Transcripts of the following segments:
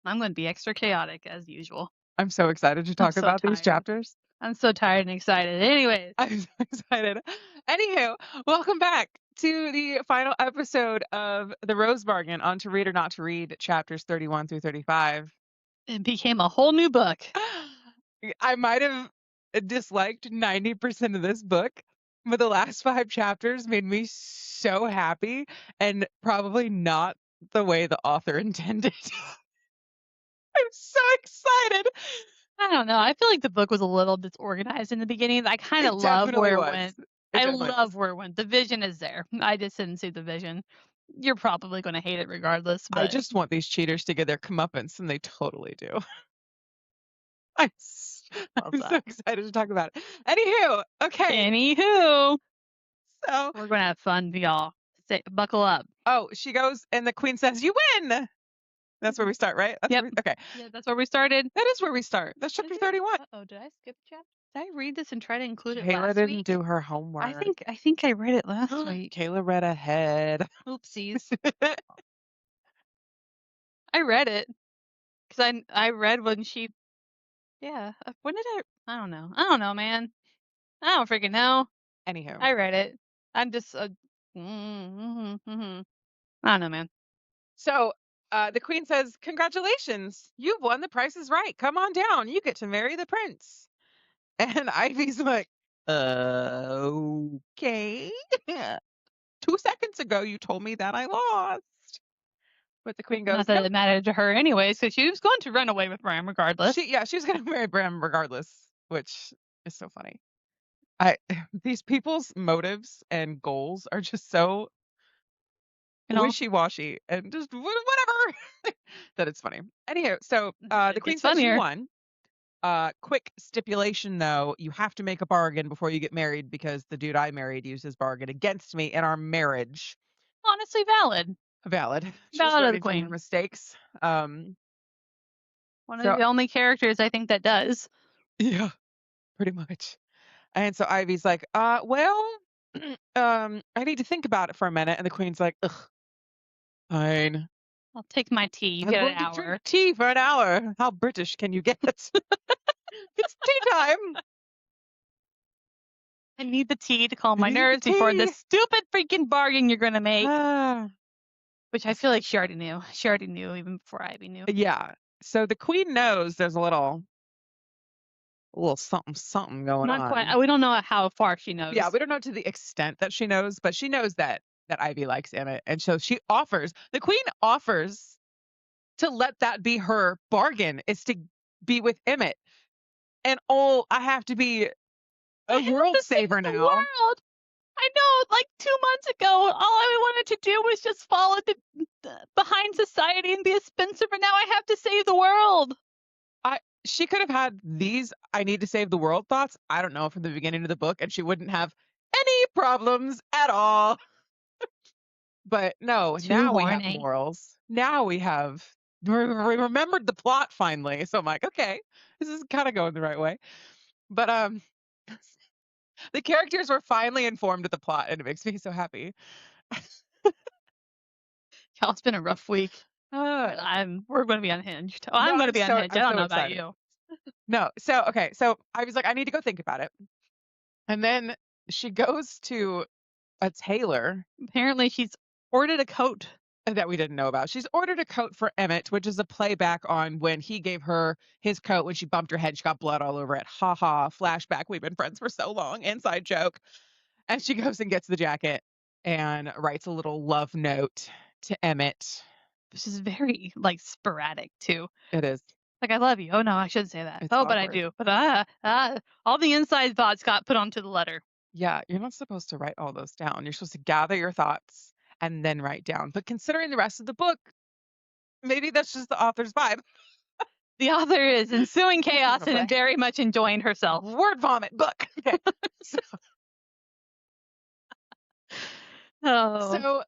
I'm going to be extra chaotic as usual. I'm so excited to I'm talk so about these tired. chapters. I'm so tired and excited. Anyways, I'm so excited. Anywho, welcome back to the final episode of The Rose Bargain on To Read or Not to Read, chapters 31 through 35. it became a whole new book. I might have disliked 90% of this book, but the last 5 chapters made me so happy and probably not the way the author intended. I'm so excited. I don't know. I feel like the book was a little disorganized in the beginning. I kind of It love definitely where it was. went. It I definitely love was. where it went. The vision is there. I just didn't see the vision. You're probably going to hate it regardless, I but just want these cheaters to get their comeuppance, and they totally do. I'm, s- love I'm so that. excited to talk about it. Anywho, okay, Anywho, so we're going to have fun, y'all. Buckle up. she goes, and the queen says, "You win." That's where we start, right? Yep. Okay. Yeah, that's where we started. That is where we start. That's chapter 31. Uh-oh, did I skip a chapter? Did I read this and try to include it Kayla last didn't week? do her homework. I think I read it last week. Kayla read ahead. Oopsies. I read it because I read when she. Yeah. When did I? I don't know. I don't know, man. I don't freaking know. Anywho, I read it. I'm just. I don't know, man. so the queen says, "Congratulations, you've won. The Price is Right. Come on down. You get to marry the prince." And Ivy's like, okay. 2 seconds ago, you told me that I lost. But the queen goes, Not that nope. it mattered to her anyways, because she was going to run away with Bram regardless. She's gonna marry Bram regardless, which is so funny. These people's motives and goals are just so wishy-washy and just whatever that it's funny. Anyhow, so the It queen gets says you funnier. won. Quick stipulation though, you have to make a bargain before you get married because the dude I married used his bargain against me in our marriage. Honestly, valid. Valid. She's Valid of the learning from her queen. mistakes. One of So the only characters I think that does. yeah, pretty much. And so Ivy's like, well, I need to think about it for a minute. And the queen's like, ugh, fine. I'll take my tea. You I'm get an going to drink hour. tea for an hour. How British can you get? It's tea time. I need the tea to calm I my need the nerves before tea. this stupid freaking bargain you're gonna make. Ah. Which I feel like she already knew. She already knew even before Ivy knew. Yeah. So the queen knows there's a little something going Not quite. on. We don't know how far she knows. Yeah, we don't know to the extent that she knows, but she knows that Ivy likes Emmett, and so the queen offers to let that be her bargain is to be with Emmett. And I have to be a world saver The now. world. I know. Like 2 months ago, all I wanted to do was just follow behind society and be a Spencer, but now I have to save the world. She could have had these I need to save the world thoughts, I don't know, from the beginning of the book, and she wouldn't have any problems at all. But no, now we have horny. morals. Now we remembered the plot finally. So I'm like, okay, this is kind of going the right way. But the characters were finally informed of the plot, and it makes me so happy. Y'all, it's been a rough week. We're going to be unhinged. Oh, I'm going to be unhinged. I don't know about you. No, so okay, so I was like, I need to go think about it. And then she goes to a tailor. Apparently, she's ordered a coat That we didn't know about. She's ordered a coat for Emmett, which is a playback on when he gave her his coat when she bumped her head. She got blood all over it. Ha ha. Flashback. We've been friends for so long. Inside joke. And she goes and gets the jacket and writes a little love note to Emmett. This is very like sporadic too. It is. Like, I love you. Oh no, I shouldn't say that. It's But I awkward. do. But all the inside thoughts got put onto the letter. Yeah, you're not supposed to write all those down. You're supposed to gather your thoughts and then write down. But considering the rest of the book, maybe that's just the author's vibe. The author is ensuing chaos and very much enjoying herself. Word vomit book. Okay. Oh.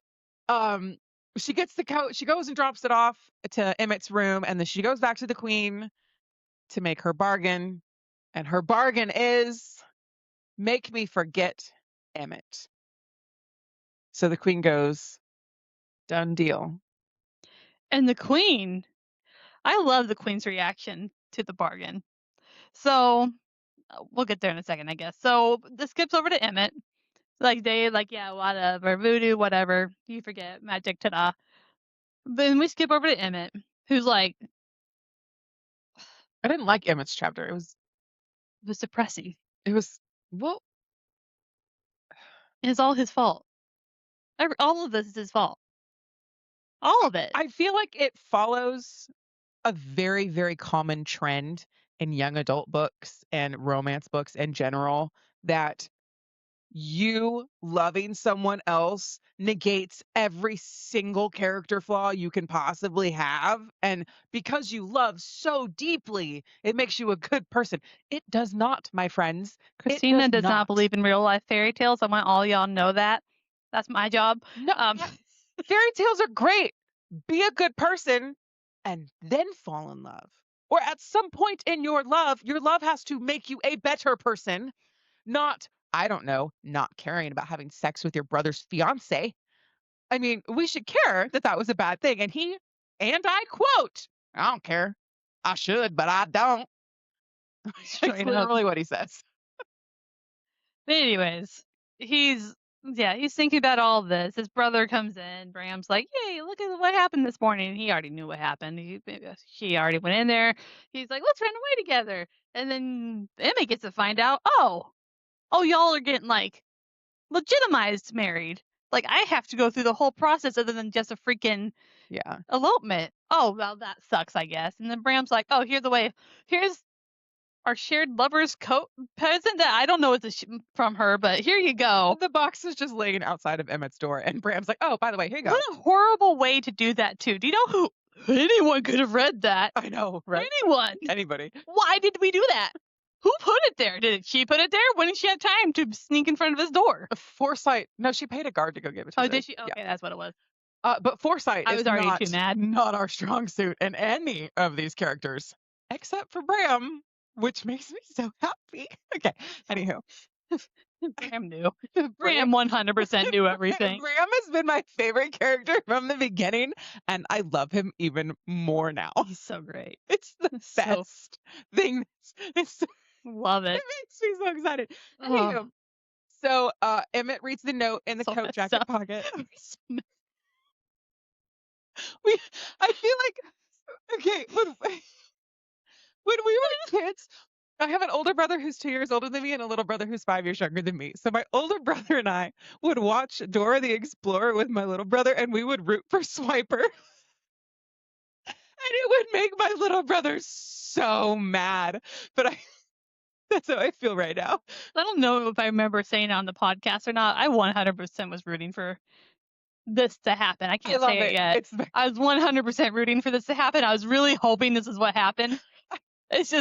So, she gets the coat. She goes and drops it off to Emmett's room, and then she goes back to the queen to make her bargain. And her bargain is make me forget Emmett. So the queen goes, done deal. And the queen, I love the queen's reaction to the bargain. So we'll get there in a second, I guess. So this skips over to Emmett. Like they like, yeah, whatever, voodoo, whatever. You forget magic, ta-da. Then we skip over to Emmett, who's like, I didn't like Emmett's chapter. it was depressing. It was well, It's all his fault. All of this is his fault. All of it. I feel like it follows a very, very common trend in young adult books and romance books in general that you loving someone else negates every single character flaw you can possibly have. And because you love so deeply, it makes you a good person. It does not, my friends. Christina does not believe in real life fairy tales. I want all y'all to know that. That's my job. No, fairy tales are great. Be a good person and then fall in love. Or at some point in your love has to make you a better person, not, I don't know, not caring about having sex with your brother's fiance. I mean, we should care that that was a bad thing. And I quote, I don't care. I should, but I don't. That's Straight up. literally what he says. But anyways, he's thinking about all this. His brother comes in. Bram's like, "Yay, look at what happened this morning." He already knew what happened. He already went in there. He's like, "Let's run away together." And then Emma gets to find out, oh, y'all are getting like legitimized married. Like I have to go through the whole process other than just a freaking elopement. Oh, well, that sucks, I guess. And then Bram's like, "Oh, here's our shared lover's coat present that I don't know it's from her, but here you go." The box is just laying outside of Emmett's door, and Bram's like, "Oh, by the way, here you go." What a horrible way to do that, too. Do you know who anyone could have read that? I know, right? Anyone. Anybody. Why did we do that? Who put it there? Did she put it there? When did she have time to sneak in front of his door? Foresight. No, she paid a guard to go give it to him. Oh, did she? Okay, yeah. That's what it was. But foresight I was already too mad. Not our strong suit in any of these characters, except for Bram, which makes me so happy. Okay, anywho. Bram knew. Bram 100% knew everything. Bram has been my favorite character from the beginning, and I love him even more now. He's so great. It's the best thing. Love it. It makes me so excited. Anywho, so Emmett reads the note in the coat jacket pocket. I feel like, okay, when we were kids, I have an older brother who's 2 years older than me and a little brother who's 5 years younger than me. So my older brother and I would watch Dora the Explorer with my little brother, and we would root for Swiper. And it would make my little brother so mad. But that's how I feel right now. I don't know if I remember saying it on the podcast or not. I 100% was rooting for this to happen. I can't say it yet. I was 100% rooting for this to happen. I was really hoping this is what happened. It's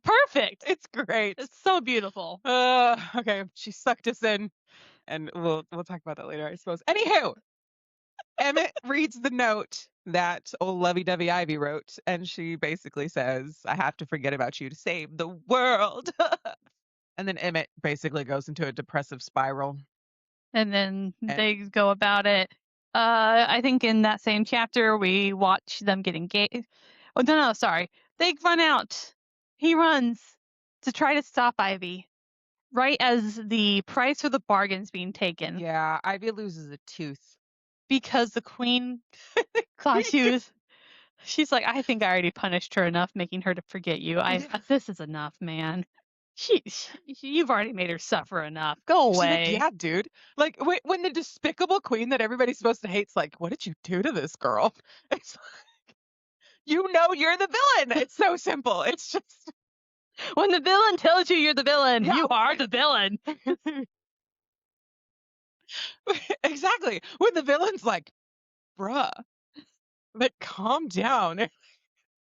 perfect. It's great. It's so beautiful. Okay, she sucked us in, and we'll talk about that later, I suppose. Anywho, Emmett reads the note that old lovey-dovey Ivy wrote, and she basically says, "I have to forget about you to save the world." And then Emmett basically goes into a depressive spiral. And then they go about it. I think in that same chapter, we watch them get engaged. Oh, no, sorry. They run out. He runs to try to stop Ivy right as the price for the bargain's being taken. Yeah, Ivy loses a tooth. Because the queen thought she's like, "I think I already punished her enough, making her to forget you. This is enough, man. You've already made her suffer enough. Go away." Like, yeah, dude. Like when the despicable queen that everybody's supposed to hate's like, "What did you do to this girl?" It's like, you know you're the villain. It's so simple. It's just when the villain tells you you're the villain, you are the villain. Exactly. When the villain's like, "Bruh, like calm down.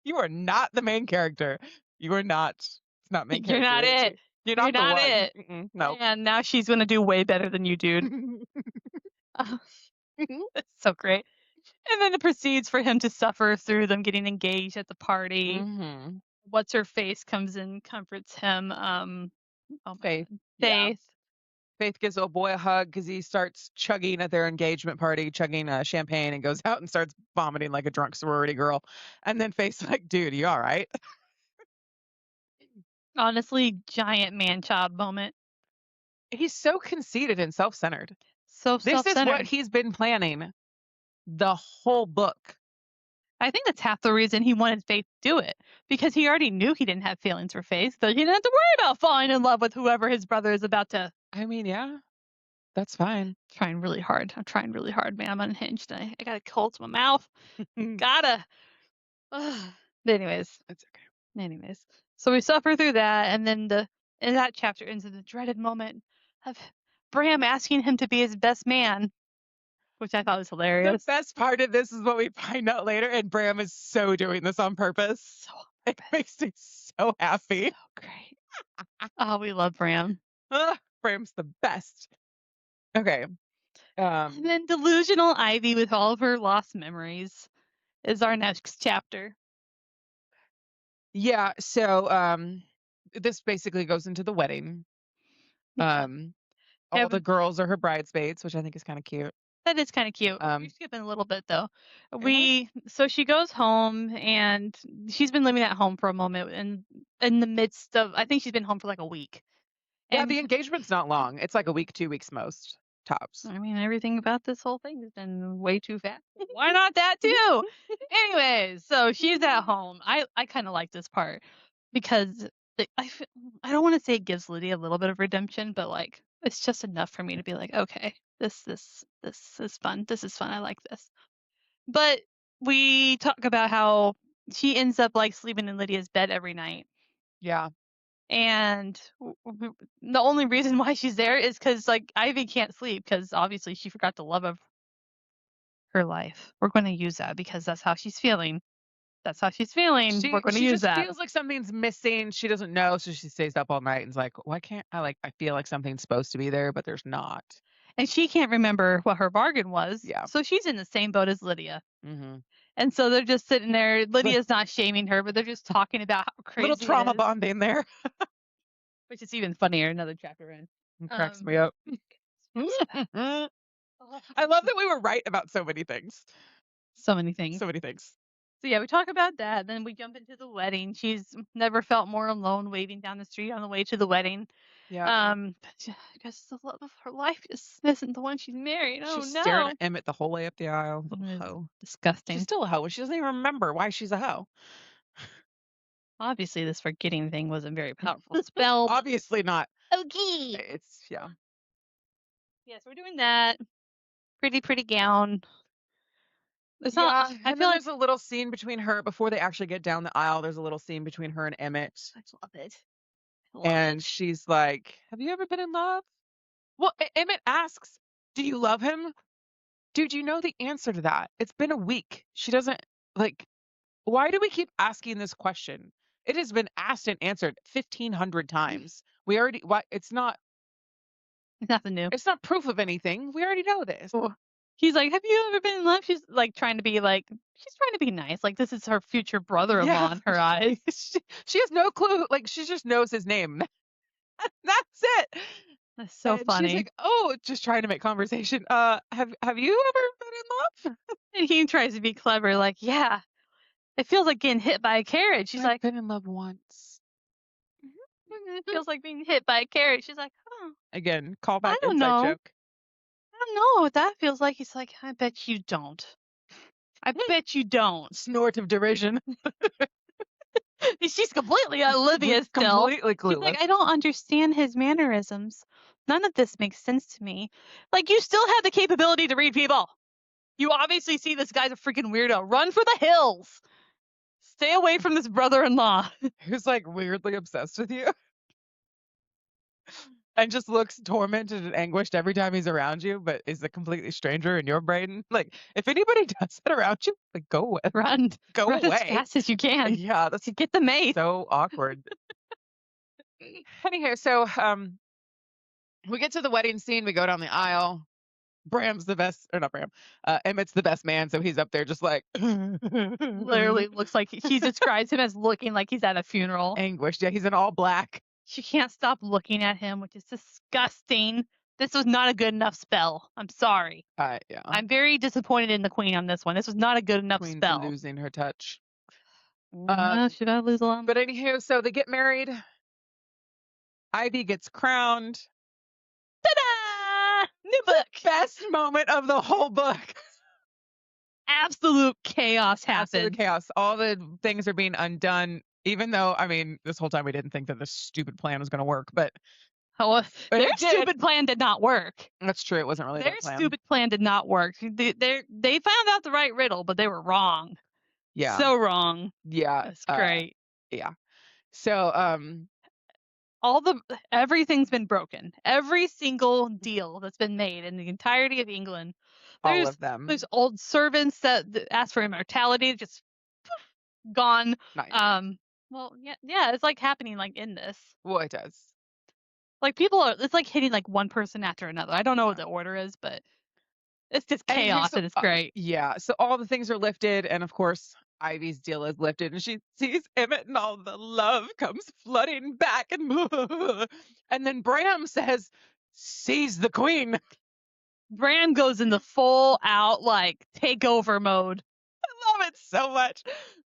You are not the main character. You are not. It's not main character. You're not it. You're not the one. It. No. And now she's gonna do way better than you, dude." It's so great. And then it proceeds for him to suffer through them getting engaged at the party. Mm-hmm. What's her face comes in, comforts him. Faith. Faith. Faith gives old boy a hug because he starts chugging at their engagement party, chugging champagne, and goes out and starts vomiting like a drunk sorority girl. And then Faith's like, dude, you all right? Honestly, giant man-child moment. He's so conceited and self-centered. So This is what self-centered. he's been planning the whole book. I think that's half the reason he wanted Faith to do it, because he already knew he didn't have feelings for Faith, so he didn't have to worry about falling in love with whoever his brother is about to. I mean, yeah, that's fine. Trying really hard. I'm trying really hard, man. I'm unhinged. I got a cold to my mouth. Gotta. Ugh. Anyways, It's okay. anyways, so we suffer through that, and then and that chapter ends in the dreaded moment of Bram asking him to be his best man, which I thought was The hilarious. best part of this is what we find out later, and Bram is so doing this on purpose. So It makes me so happy. great. Oh, we love Bram. Bram's the best. Okay. And then delusional Ivy with all of her lost memories is our next chapter. Yeah, so this basically goes into the wedding. Yeah. All Have- the girls are her bridesmaids, which I think is kind of cute. That is kind of cute. You're skipping a little bit though. So she goes home and she's been living at home for a moment, and in the midst of, I think she's been home for like a week. Yeah, And the engagement's not long. It's like a week, 2 weeks most tops. I mean, everything about this whole thing has been way too fast. Why not that too? Anyways, so she's at home. I kind of like this part because I don't want to say it gives Lydia a little bit of redemption, but like it's just enough for me to be like, okay, this is fun. This is fun. I like this. But we talk about how she ends up like sleeping in Lydia's bed every night. Yeah. And the only reason why she's there is because like Ivy can't sleep because obviously she forgot the love of her life. We're going to use that because that's how she's feeling. That's how she's feeling. We're going to She use just that. feels like something's missing. She doesn't know, so she stays up all night and is like, why can't I I feel like something's supposed to be there, but there's not. And she can't remember what her bargain was. Yeah. So she's in the same boat as Lydia. Mm-hmm. And so they're just sitting there. Lydia's not shaming her, but they're just talking about how crazy Little trauma it is, bonding there. which is even funnier. Another chapter in. It cracks me up. I love that we were right about so many things. So many things. So many things. So yeah, we talk about that. Then we jump into the wedding. She's never felt more alone waving down the street on the way to the wedding. Yeah. Because the love of her life isn't the one she's married. Oh She's no. staring at Emmett the whole way up the aisle. Little It is hoe. disgusting. She's still a hoe, and she doesn't even remember why she's a hoe. Obviously, this forgetting thing wasn't very powerful spell. Obviously not. Okay. It's yeah. Yeah, so we're doing that. Pretty gown. It's Yeah, not. I and feel then like there's a little scene between her before they actually get down the aisle. There's a little scene between her and Emmett, I love it. and she's like, "Have you ever been in love?" Well, Emmett asks, "Do you love him?" Dude, you know the answer to that. It's been a week. She doesn't like. Why do we keep asking this question? It has been asked and answered 1,500 times. We already. What? It's not. nothing new. It's not proof of anything. We already know this. He's like, "Have you ever been in love?" She's like trying to be nice. Like this is her future brother-in-law Yeah. in her eyes. She has no clue. Like she just knows his name. That's it. That's so And funny. She's like, "Oh, just trying to make conversation. Have you ever been in love?" And he tries to be clever, like, "Yeah, it feels like getting hit by a carrot." She's I've like, been in love once. "It feels like being hit by a carrot." She's like, "Oh, Again, call back I don't inside know. joke. I don't know what that feels like." He's like, "I bet you don't. I bet you don't." Snort of derision. She's completely oblivious still. Completely She's clueless. like, "I don't understand his mannerisms. None of this makes sense to me." Like, you still have the capability to read people. You obviously see this guy's a freaking weirdo. Run for the hills. Stay away from this brother-in-law. Who's like weirdly obsessed with you. And just looks tormented and anguished every time he's around you, but is a completely stranger in your brain. Like, if anybody does that around you, like, go away. Run. Go Run as away. fast as you can Yeah, that's to get the mace. so awkward. Anyhow, so we get to the wedding scene. We go down the aisle. Bram's the best, or not Bram. Emmett's the best man, so he's up there just like Literally looks like she describes him as looking like he's at a funeral. anguished. Yeah, he's in all black. She can't stop looking at him, which is disgusting. This was not a good enough spell. I'm sorry. Yeah. I'm very disappointed in the queen on this one. This was not a good enough Queen's spell. losing her touch. Should I lose a lot? But anywho, so they get married. Ivy gets crowned. Ta-da! New book. Best moment of the whole book. Absolute chaos Absolute happened. chaos. All the things are being undone. Even though, I mean, this whole time we didn't think that this stupid plan was going to work, but Oh, But their it did. stupid plan did not work. that's true. It wasn't really Their their plan. stupid plan did not work. They found out the right riddle, but they were wrong. Yeah. So wrong. Yeah. That's great. Yeah. So, Everything's been broken. Every single deal that's been made in the entirety of England. all of them. There's old servants that ask for immortality, just gone. Nice. Well, yeah, it's like happening like in this. Well, it does. Like it's like hitting like one person after another. I don't know what the order is, but it's just And here's chaos the- and it's great. Yeah. So all the things are lifted, and of course, Ivy's deal is lifted, and she sees Emmett, and all the love comes flooding back, and then Bram says, "Seize the queen." Bram goes in the full out like takeover mode. I love it so much.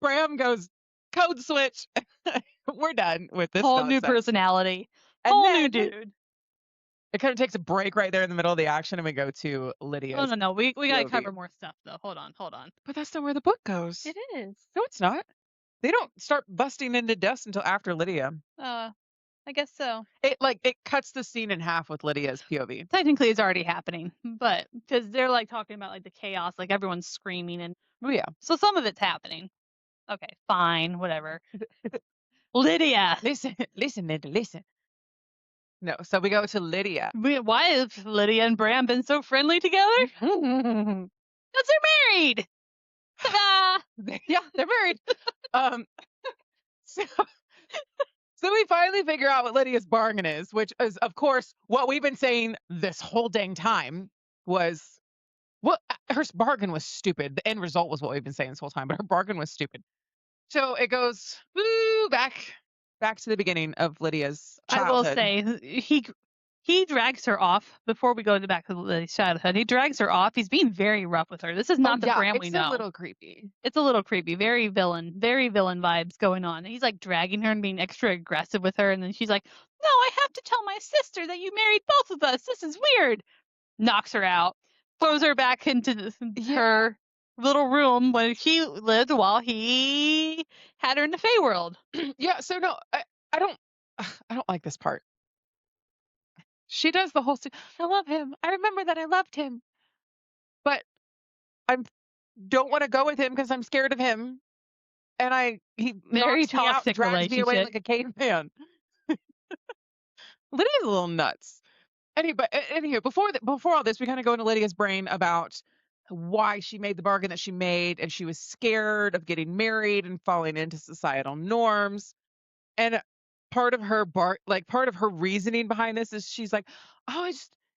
Bram goes, "Code switch." We're done with this. Whole new nonsense. personality. And Whole then new dude. It kind of takes a break right there in the middle of the action, and we go to Lydia's. No. We gotta POV. cover more stuff though. Hold on. But that's not where the book goes. It is. No, it's not. They don't start busting into dust until after Lydia. I guess so. It cuts the scene in half with Lydia's POV. Technically, it's already happening, but because they're like talking about like the chaos, like everyone's screaming, and Oh yeah. so some of it's happening. Okay, fine, whatever. Lydia. Listen, Lydia, listen. No, so we go to Lydia. Why have Lydia and Bram been so friendly together? Because they're married. Ta-da! Yeah, they're married. So we finally figure out what Lydia's bargain is, which is, of course, what we've been saying this whole dang time was, well, her bargain was stupid. The end result was what we've been saying this whole time, but her bargain was stupid. So it goes back to the beginning of Lydia's childhood. I will say, he drags her off before we go back to Lydia's childhood. He drags her off. He's being very rough with her. This is not the Bram we know. It's a little creepy. It's a little creepy. Very villain vibes going on. And he's like dragging her and being extra aggressive with her. And then she's like, "No, I have to tell my sister that you married both of us. This is weird." Knocks her out, throws her back into her little room where she lived while he had her in the Fey world. Yeah. So no, I don't like this part. She does the whole. I love him. I remember that I loved him, but I don't want to go with him because I'm scared of him. And he Very knocks me out, toxic drags me away relationship. like a caveman. Lydia's a little nuts. Anyway, before all this, we kind of go into Lydia's brain about why she made the bargain that she made, and she was scared of getting married and falling into societal norms. And part of her reasoning behind this is she's like, "Oh,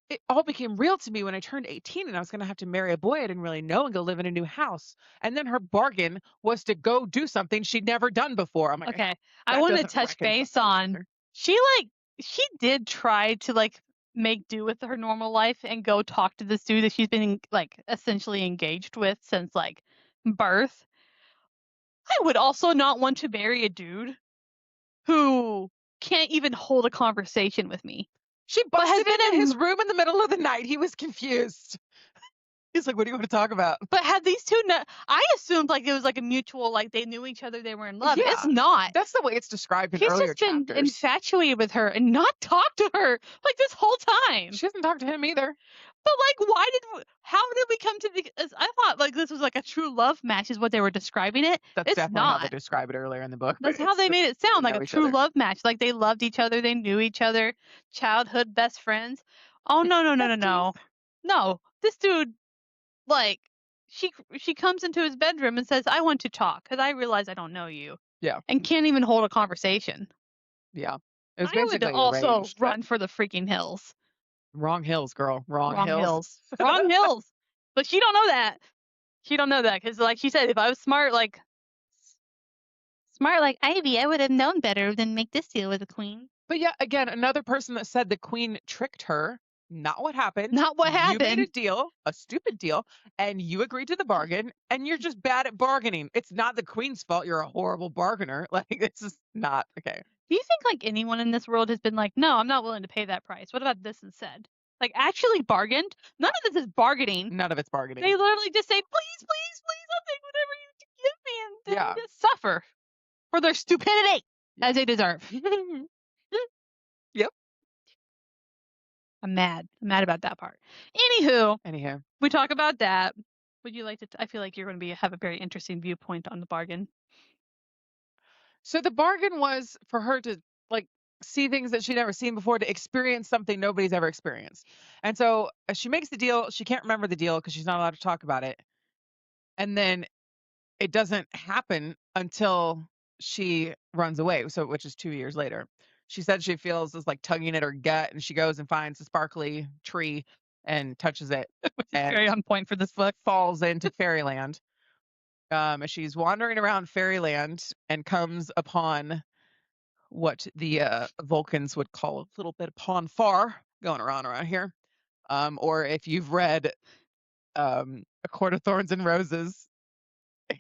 it all became real to me when I turned 18 and I was going to have to marry a boy I didn't really know and go live in a new house." And then her bargain was to go do something she'd never done before. I'm like, okay, I want to touch base on she did try to like make do with her normal life and go talk to this dude that she's been like essentially engaged with since like birth. I would also not want to marry a dude who can't even hold a conversation with me. She busted into his room in the middle of the night. He was confused. He's like, "What do you want to talk about?" But had these two, I assumed like it was like a mutual, like they knew each other, they were in love. Yeah. It's not. That's the way it's described in He's earlier just been chapters. infatuated with her and not talked to her like this whole time. She hasn't talked to him either. But like, how did we come to the? I thought like this was like a true love match, is what they were describing it. That's It's definitely not. how they describe it earlier in the book. That's how they made it sound, like know a each true other. love match. Like they loved each other, they knew each other, childhood best friends. Oh no. No, this dude, like, she comes into his bedroom and says, "I want to talk because I realize I don't know you." Yeah. And can't even hold a conversation. Yeah. It was I would basically also arranged, but- run for the freaking hills. Wrong hills, girl. Wrong hills. Wrong hills. But she don't know that. She don't know that because, like she said, if I was smart like Ivy, I would have known better than make this deal with the queen. But yeah, again, another person that said the queen tricked her not what happened. Not what You made a happened. deal, a stupid deal, and you agreed to the bargain, and you're just bad at bargaining. It's not the queen's fault. You're a horrible bargainer. Like, this is not okay. Do you think, like, anyone in this world has been like, "No, I'm not willing to pay that price. What about this instead?" Like, actually bargained? None of this is bargaining. None of it's They bargaining. literally just say, "Please, please, please, I'll take whatever you give me," and then Yeah. just suffer for their stupidity as they deserve. Yep. I'm mad. I'm mad about that part. Anywho, Anyhow. we talk about that. Would you like to I feel like you're gonna have a very interesting viewpoint on the bargain. So the bargain was for her to like see things that she'd never seen before, to experience something nobody's ever experienced. And so she makes the deal. She can't remember the deal because she's not allowed to talk about it. And then it doesn't happen until she runs away. So, which is 2 years later. She said she feels this like tugging at her gut, and she goes and finds a sparkly tree and touches it Which is and very on point for this book. falls into fairyland. As she's wandering around fairyland and comes upon what the Vulcans would call a little bit of pon farr going around here. Or if you've read A Court of Thorns and Roses,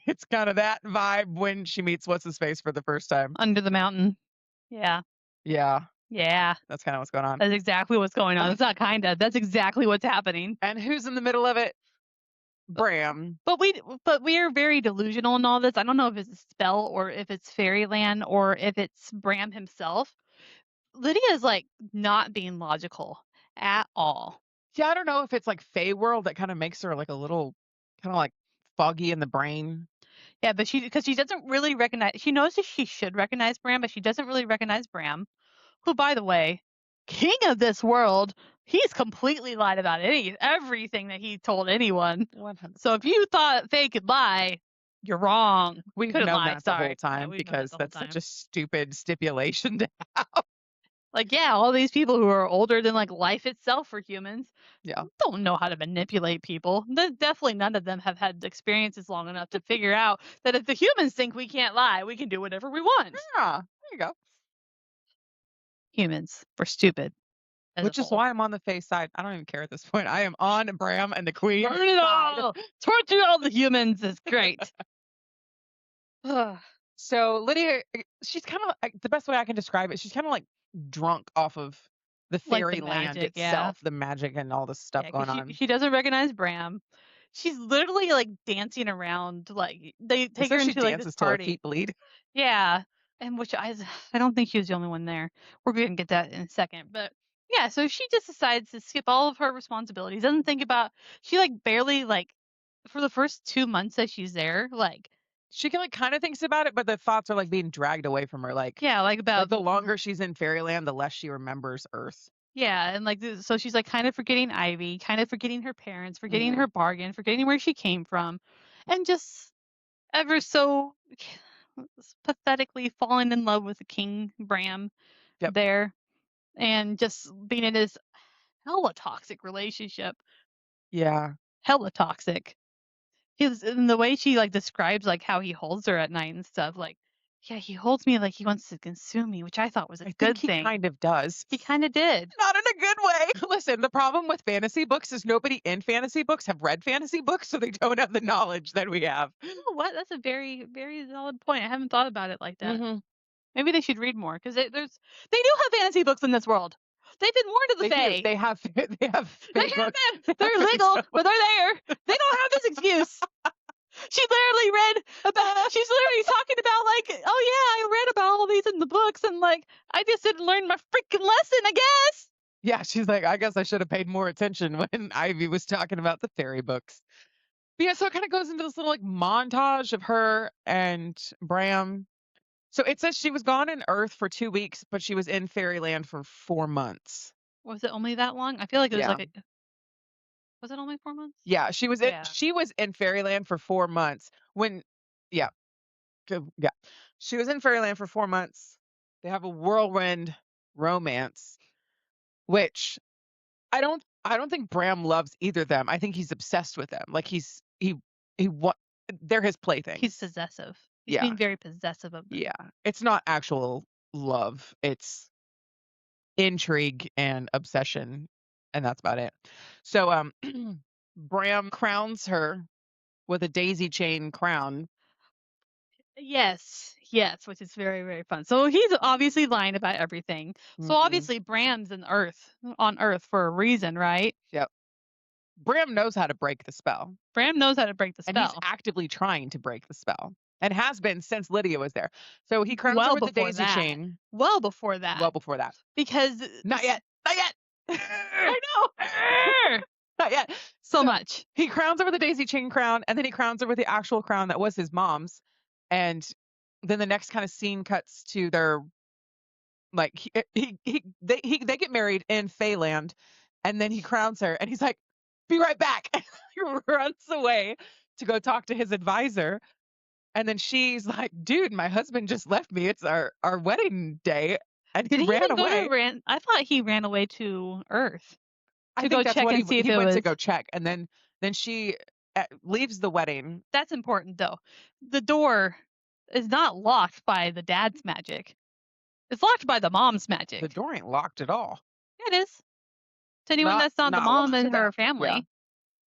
it's kind of that vibe when she meets what's his face for the first time. Under the mountain. Yeah. Yeah, Yeah. that's kind of what's going on. That's exactly what's going on. It's not kinda. That's exactly what's happening. And who's in the middle of it? Bram. But we are very delusional in all this. I don't know if it's a spell or if it's fairyland or if it's Bram himself. Lydia is, like, not being logical at all. Yeah, I don't know if it's like Fey World that kind of makes her like a little kind of like foggy in the brain. Yeah, but because she doesn't really recognize she knows that she should recognize Bram, but she doesn't really recognize Bram, who, by the way, king of this world, he's completely lied about everything that he told anyone. 100. So if you thought they could lie, you're wrong. We've Couldn't known lie, that the sorry. whole Yeah, time we've known that because the whole that's such time. a stupid stipulation to Like, yeah, all these people who are older than, like, life itself for humans yeah. don't know how to manipulate people. Definitely none of them have had experiences long enough to figure out that if the humans think we can't lie, we can do whatever we want. Yeah, there you go. Humans, we're stupid as Which a is whole. why I'm on the Fae side. I don't even care at this point. I am on Bram and the Queen Burn it side. all! Torture all the humans is great. Ugh. So Lydia, she's kind of the best way I can describe it. She's kind of like drunk off of the Like the fairyland magic, yeah. itself, the magic and all this stuff Yeah, going 'cause on. she doesn't recognize Bram. She's literally, like, dancing around, like, they It take her says she into, like, this dances till her party. feet bleed. Yeah, and which I don't think she was the only one there. We're gonna get that in a second, but yeah, so she just decides to skip all of her responsibilities, doesn't think about she, like, barely, like for the first 2 months that she's there, like She can like kind of thinks about it, but the thoughts are like being dragged away from her. yeah, like, about The longer she's in fairyland, the less she remembers Earth. yeah, and, like, so she's, like, kind of forgetting Ivy, kind of forgetting her parents, forgetting Mhm. her bargain, forgetting where she came from, and just ever so pathetically falling in love with the King Bram Yep. there, and just being in this hella toxic relationship. Yeah. Hella toxic. His and the way she, like, describes, like, how he holds her at night and stuff, like, "Yeah, he holds me like he wants to consume me," which I thought was a I think good he thing. kind of does. He kinda did. Not in a good way. Listen, the problem with fantasy books is nobody in fantasy books have read fantasy books, so they don't have the knowledge that we have. Oh, what? That's a very, very valid point. I haven't thought about it like that. Mhm. Maybe they should read more because they do have fantasy books in this world. They've been warned of the They do. Fae. They have they have They fake have books. them. They're legal, but they're there. They don't have this excuse. She literally read about. She's literally talking about like, oh yeah, I read about all these in the books, and like, I just didn't learn my freaking lesson. I guess. Yeah, she's like, I guess I should have paid more attention when Ivy was talking about the fairy books. But yeah, so it kind of goes into this little like montage of her and Bram. So it says she was gone in Earth for 2 weeks, but she was in fairyland for 4 months. Was it only that long? I feel like it was Yeah. like a. Was it only 4 months? Yeah, Yeah. she was in fairyland for 4 months when yeah, yeah. She was in fairyland for 4 months. They have a whirlwind romance, which I don't think Bram loves either of them. I think he's obsessed with them. Like he what they're his playthings. He's possessive. He's Yeah. being very possessive of them. Yeah. It's not actual love. It's intrigue and obsession. and that's about it. So, Bram crowns her with a daisy chain crown. Yes, yes, which is very, very fun. So he's obviously lying about everything. So Mhm. obviously Bram's on Earth for a reason, right? Yep. Bram knows how to break the spell, Bram knows how to break the and he's spell. actively trying to break the spell, and has been since Lydia was there. So he crowns her Well with the before daisy that. chain. Well before Well that. before that. Because Not yet. Not yet. I know. Not yet. So So much. he crowns her with a daisy chain crown, and then he crowns her with the actual crown that was his mom's. And then the next kind of scene cuts to their like they get married in Feyland, and then he crowns her, and he's like, "Be right back." He runs away to go talk to his advisor, and then she's like, "Dude, my husband just left me. It's our wedding day." And he Did he ran even go away. to Ran I thought he ran away to Earth I to go think that's check what and see if he it went to was. go check, and then she leaves the wedding. That's important though. The door is not locked by the dad's magic. It's locked by the mom's The magic. door ain't locked at all. Yeah, it is. To anyone Not that's not the not mom locked and her enough. Yeah, family.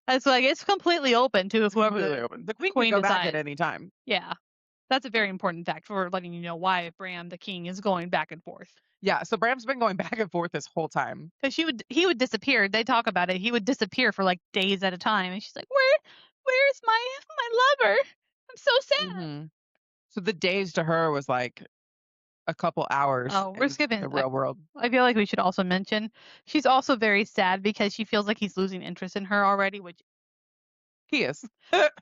It's like it's completely open to it's whoever completely the open. The queen can queen go back at decides. any time. Yeah. That's a very important fact for letting you know why Bram the king is going back and forth. Yeah, so Bram's been going back and forth this whole time. Because he would disappear. They talk about it. He would disappear for like days at a time, and she's like, where's my lover? I'm so sad." Mhm. So the days to her was like a couple hours Oh, we're in skipping. the real world. I feel like we should also mention she's also very sad because she feels like he's losing interest in her already, which He is.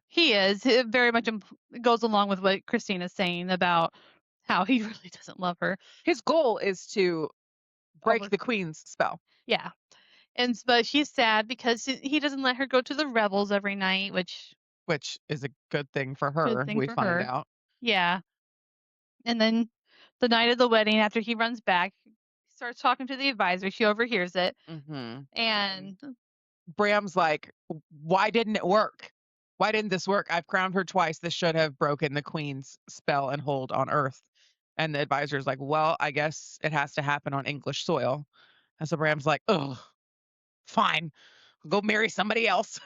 he is. It very much goes along with what Christina's saying about how he really doesn't love her. His goal is to break Over, the queen's spell, yeah, but she's sad because he doesn't let her go to the revels every night, which which is a good thing for good her, thing we for find her. out. Yeah, and then the night of the wedding, after he runs back, he starts talking to the advisor. She overhears it, Mhm. and Bram's like, "Why didn't it work? Why didn't this work? I've crowned her twice. This should have broken the queen's spell and hold on Earth." And the advisor's like, "Well, I guess it has to happen on English soil." And so Bram's like, "Ugh, fine. Go marry somebody else."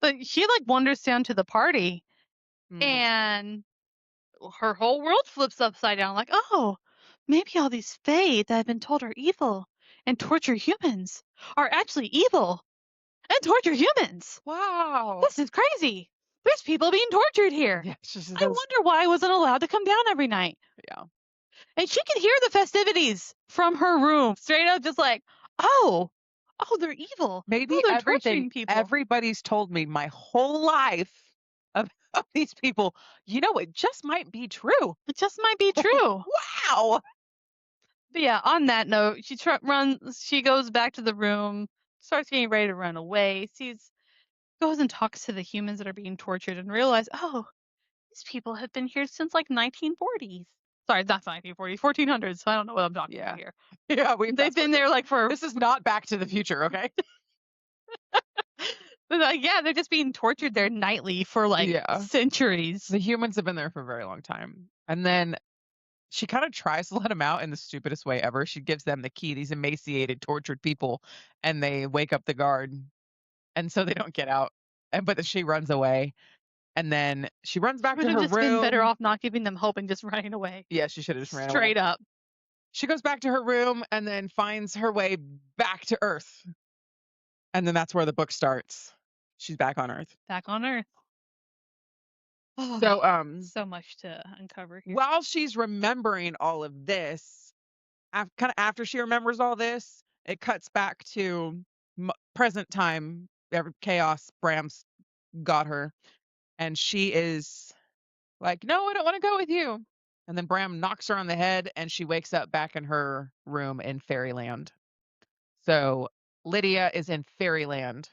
but she like wanders down to the party, Mhm. and her whole world flips upside down. Like, oh, maybe all these fae that have been told are evil and torture humans are actually evil and torture humans. Wow. This is crazy. There's people being tortured here. Yeah, she I says, wonder why I wasn't allowed to come down every night. yeah. And she could hear the festivities from her room, straight up, just like, oh, oh, they're evil. Oh, Maybe they're torturing people. everybody's told me my whole life of these people, it just might be true. It just might be true. Wow. But yeah, on that note, runs. She goes back to the room, starts getting ready to run away. Goes and talks to the humans that are being tortured, and realize, oh, these people have been here since like 1940s. Sorry, not 1940s, 1400s. So I don't know what I'm talking about Yeah. here. Yeah, They've been there like for, this is not Back to the Future, okay? but, like, yeah, they're just being tortured there nightly for like Yeah. centuries. The humans have been there for a very long time. And then she kind of tries to let them out in the stupidest way ever. She gives them the key, these emaciated, tortured people, and they wake up the guard. And so they don't get out. But then she runs away. And then she runs back Would to have her just been better room. off not giving them hope and just running away. Yeah, she should have just ran away. Straight up. She goes back to her room and then finds her way back to Earth. And then that's where the book starts. She's back on Earth. Back on Earth. Oh, So so much to uncover here. while she's remembering all of this, kind of after she remembers all this, it cuts back to present time. Every chaos, Bram's got her, and she is like, "No, I don't want to go with you." And then Bram knocks her on the head, and she wakes up back in her room in Fairyland. So Lydia is in Fairyland.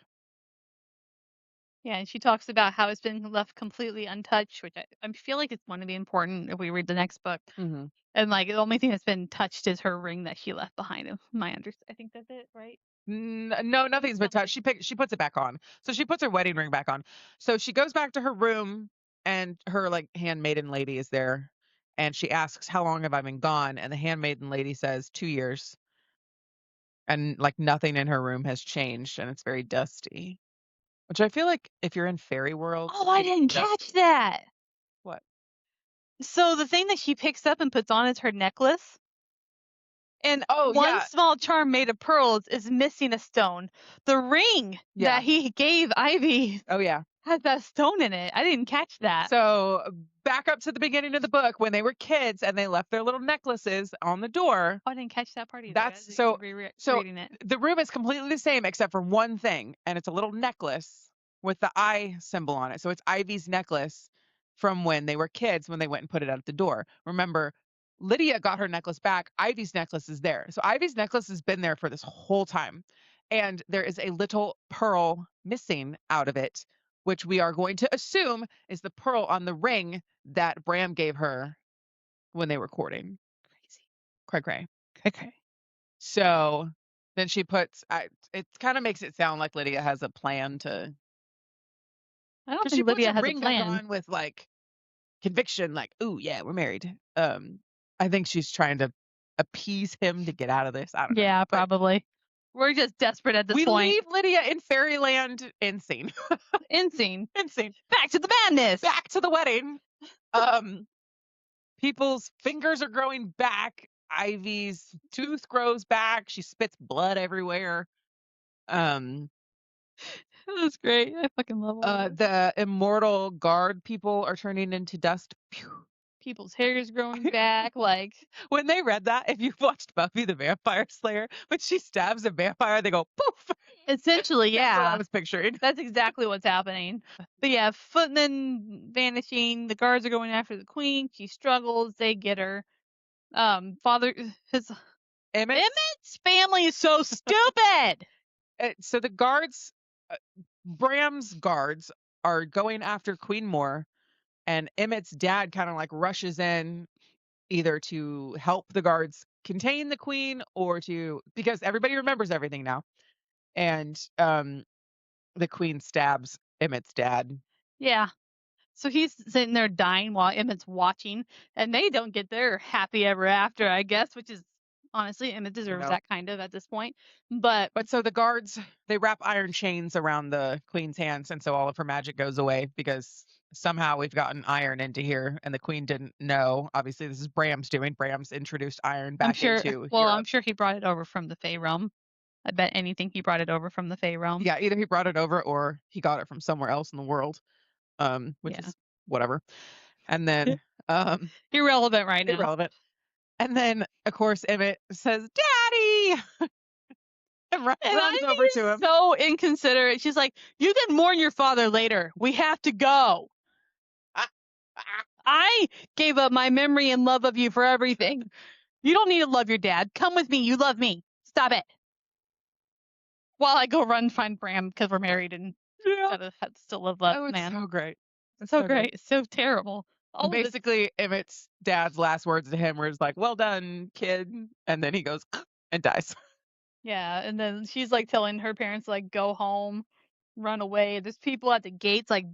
Yeah, and she talks about how it's been left completely untouched, which I feel like it's going to be important if we read the next book. Mhm. And like the only thing that's been touched is her ring that she left behind him. I think that's it, right? No, nothing's been touched. She puts it back on. So she puts her wedding ring back on. So she goes back to her room, and her like handmaiden lady is there, and she asks, "How long have I been gone?" And the handmaiden lady says, "2 years." and like nothing in her room has changed, and it's very dusty. Which I feel like if you're in fairy world, Oh, I didn't catch that. what? So the thing that she picks up and puts on is her necklace. And Oh, one yeah. small charm made of pearls is missing a stone. The ring Yeah. that he gave Ivy Oh, yeah. has that stone in it. I didn't catch that. So back up to the beginning of the book when they were kids and they left their little necklaces on the door. Oh, I didn't catch that part either. That's so so reading it. the room is completely the same except for one thing, and it's a little necklace with the eye symbol on it. So it's Ivy's necklace from when they were kids when they went and put it out at the door. Remember, Lydia got her necklace back. Ivy's necklace is there. So Ivy's necklace has been there for this whole time. And there is a little pearl missing out of it, which we are going to assume is the pearl on the ring that Bram gave her when they were courting. Crazy. Cray cray. Okay. So then she puts, it kind of makes it sound like Lydia has a plan to, I don't because she think puts Lydia a has a ring back plan. on with like conviction, like, "Ooh, yeah, we're married." I think she's trying to appease him to get out of this. I don't know. Yeah, But probably. We're just desperate at this we point. leave Lydia in fairyland in scene. Insane. In scene. Back to the madness. Back to the wedding. People's fingers are growing back. Ivy's tooth grows back. She spits blood everywhere. That's great. I fucking love all this. The immortal guard people are turning into dust. Phew. People's hair is growing back. Like, When they read that, if you've watched Buffy the Vampire Slayer, when she stabs a vampire, they go poof. essentially, That's what I yeah. was picturing. That's exactly what's happening. But yeah, Footman vanishing. The guards are going after the queen. She struggles. They get her. His Emmett's family is so stupid. So the guards, Bram's guards, are going after Queen Moore, and Emmett's dad kind of like rushes in either to help the guards contain the queen or because everybody remembers everything now. And the queen stabs Emmett's dad. Yeah. So he's sitting there dying while Emmett's watching, and they don't get their happy ever after, I guess, which is honestly, Emmett deserves that kind of at this point. But so the guards, they wrap iron chains around the queen's hands, and so all of her magic goes away because somehow we've gotten iron into here, and the queen didn't know. Obviously, this is Bram's doing. Bram's introduced iron back into well, Europe. I'm sure he brought it over from the Fey realm. I bet anything he brought it over from the Fey realm. Yeah, either he brought it over or he got it from somewhere else in the world, which is whatever. And then irrelevant right now. Irrelevant. And then, of course, Emmett says, "Daddy!" and runs over to him. So inconsiderate. She's like, "You can mourn your father later. We have to go. I gave up my memory and love of you for everything. You don't need to love your dad. Come with me. You love me. Stop it." While I go run find Bram because we're married and gotta still love that man. So great. It's so great. It's so terrible. Basically, Emmett's dad's last words to him were like, "Well done, kid," and then he goes and dies. Yeah, and then she's like telling her parents like go home, run away. There's people at the gates like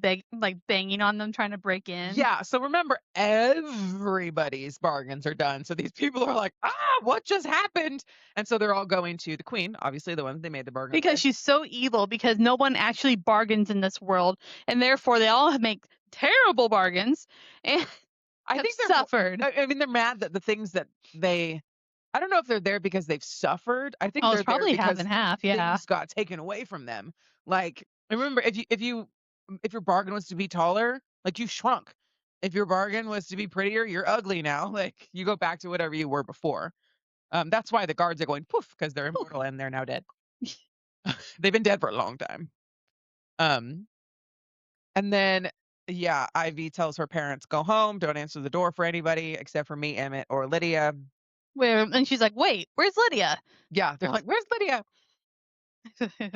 banging on them trying to break in. Yeah, so remember, everybody's bargains are done. So these people are like, what just happened? And so they're all going to the queen, obviously the one they made the bargain because with. She's so evil because no one actually bargains in this world, and therefore they all make terrible bargains and I think they're suffered. I mean, they're mad that the things that I don't know if they're there because they've suffered. I think they're probably there because half and half. Yeah, things got taken away from them. Like, remember, if your bargain was to be taller, like you shrunk. If your bargain was to be prettier, you're ugly now. Like you go back to whatever you were before. That's why the guards are going poof because they're immortal and they're now dead. They've been dead for a long time. And then Ivy tells her parents, "Go home. Don't answer the door for anybody except for me, Emmett, or Lydia." and she's like, "Wait, where's Lydia?" Yeah, they're like, "Where's Lydia?"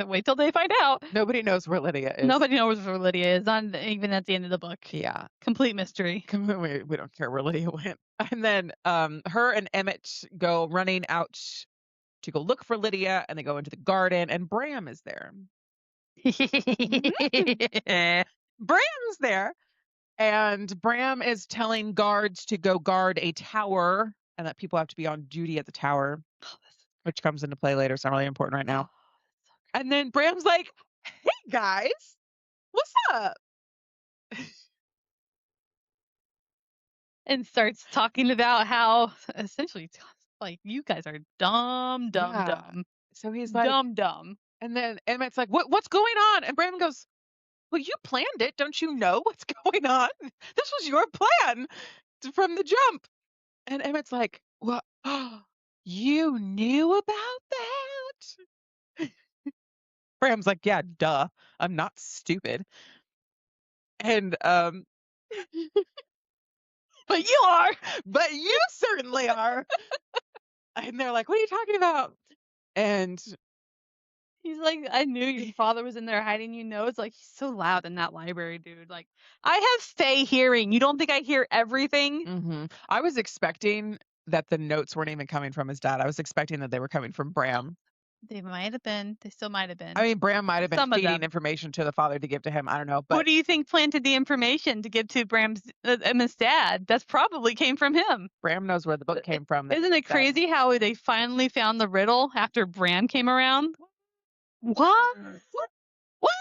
Wait till they find out. Nobody knows where Lydia is. Nobody knows where Lydia is, not even at the end of the book. Yeah. Complete mystery. We don't care where Lydia went. And then her and Emmett go running out to go look for Lydia, and they go into the garden, and Bram is there. Bram's there. And Bram is telling guards to go guard a tower and that people have to be on duty at the tower. Oh, that's which comes into play later. It's not really important right now. Oh, And then Bram's like, "Hey guys, what's up?" and starts talking about how essentially like you guys are dumb, dumb, Yeah. dumb, So he's like, dumb, dumb. and then Emmett's like, "What's going on?" And Bram goes, "Well, you planned it. Don't you know what's going on? This was your plan from the jump." And Emmett's like, "Well, you knew about that?" Bram's like, "Yeah, duh. I'm not stupid." And But you are. but you certainly are. And they're like, "What are you talking about?" And He's like, I knew your father was in there hiding. It's like he's so loud in that library, dude. Like, I have Fey hearing. You don't think I hear everything? I was expecting that the notes weren't even coming from his dad. I was expecting that they were coming from Bram. They might have been. They still might have been. I mean, Bram might have been Some of feeding them. information to the father to give to him. I don't know, Who but do you think planted the information to give to Emma's dad? That's probably came from him. Bram knows where the book came from. Isn't it crazy how they finally found the riddle after Bram came around? What? What?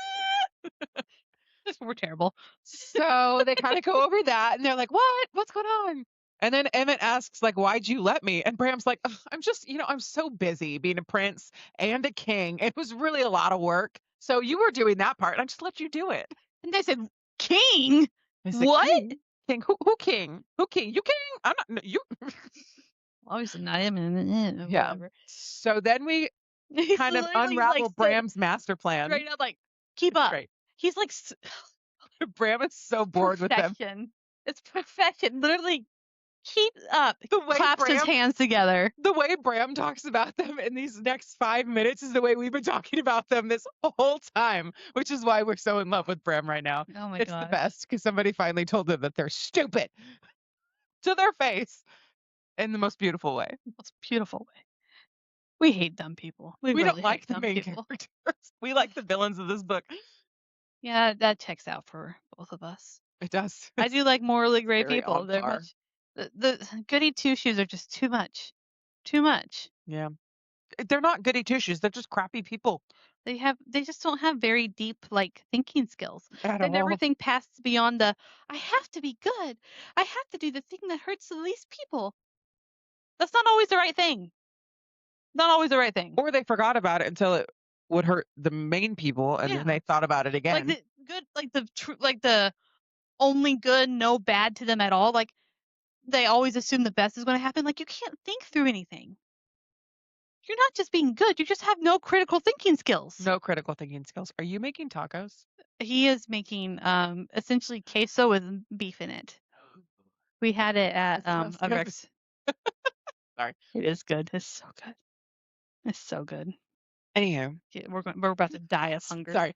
We're terrible. So they kind of go over that and they're like, "What? What's going on?" And then Emmett asks, like, "Why'd you let me?" And Bram's like, "Ugh, I'm just, I'm so busy being a prince and a king. It was really a lot of work. So you were doing that part, and I just let you do it." And they said, King? I said, What? King? Who king? Who king? You king? I'm not, no, you. Obviously not him. Yeah. Whatever. So then we He's kind of literally, unravel like, Bram's master plan. straight up like, keep It's up. great. He's like, Bram is so bored with them. perfection. It's perfection. Literally, keep up. The way Claps his Bram hands together. the way Bram talks about them in these next 5 minutes is the way we've been talking about them this whole time, which is why we're so in love with Bram right now. Oh my It's the gosh. best because somebody finally told them that they're stupid to their face in the most beautiful way. Most beautiful way. We hate dumb people. We We really don't like hate the dumb main people. characters. We like the villains of this book. Yeah, that checks out for both of us. It does. I do like morally great very people. on They're par. much the goody two shoes are just too much. Too much. Yeah. They're not goody two shoes. They're just crappy people They just don't have very deep like thinking skills. at They never all. think past beyond the I have to be good. I have to do the thing that hurts the least people. That's not always the right thing. Not always the right thing. Or they forgot about it until it would hurt the main people and then Yeah. they thought about it Like again. the good like the only good, no bad to them at all. Like they always assume the best is going to happen. Like you can't think through anything. You're not just being good. You just have no critical thinking skills. No critical thinking skills. Are you making tacos? He is making essentially queso with beef in it. We had it at That sounds a good. Rex. Sorry. It is good. It's so good. It's so good. Anywho, Yeah, we're about to die of hunger. sorry.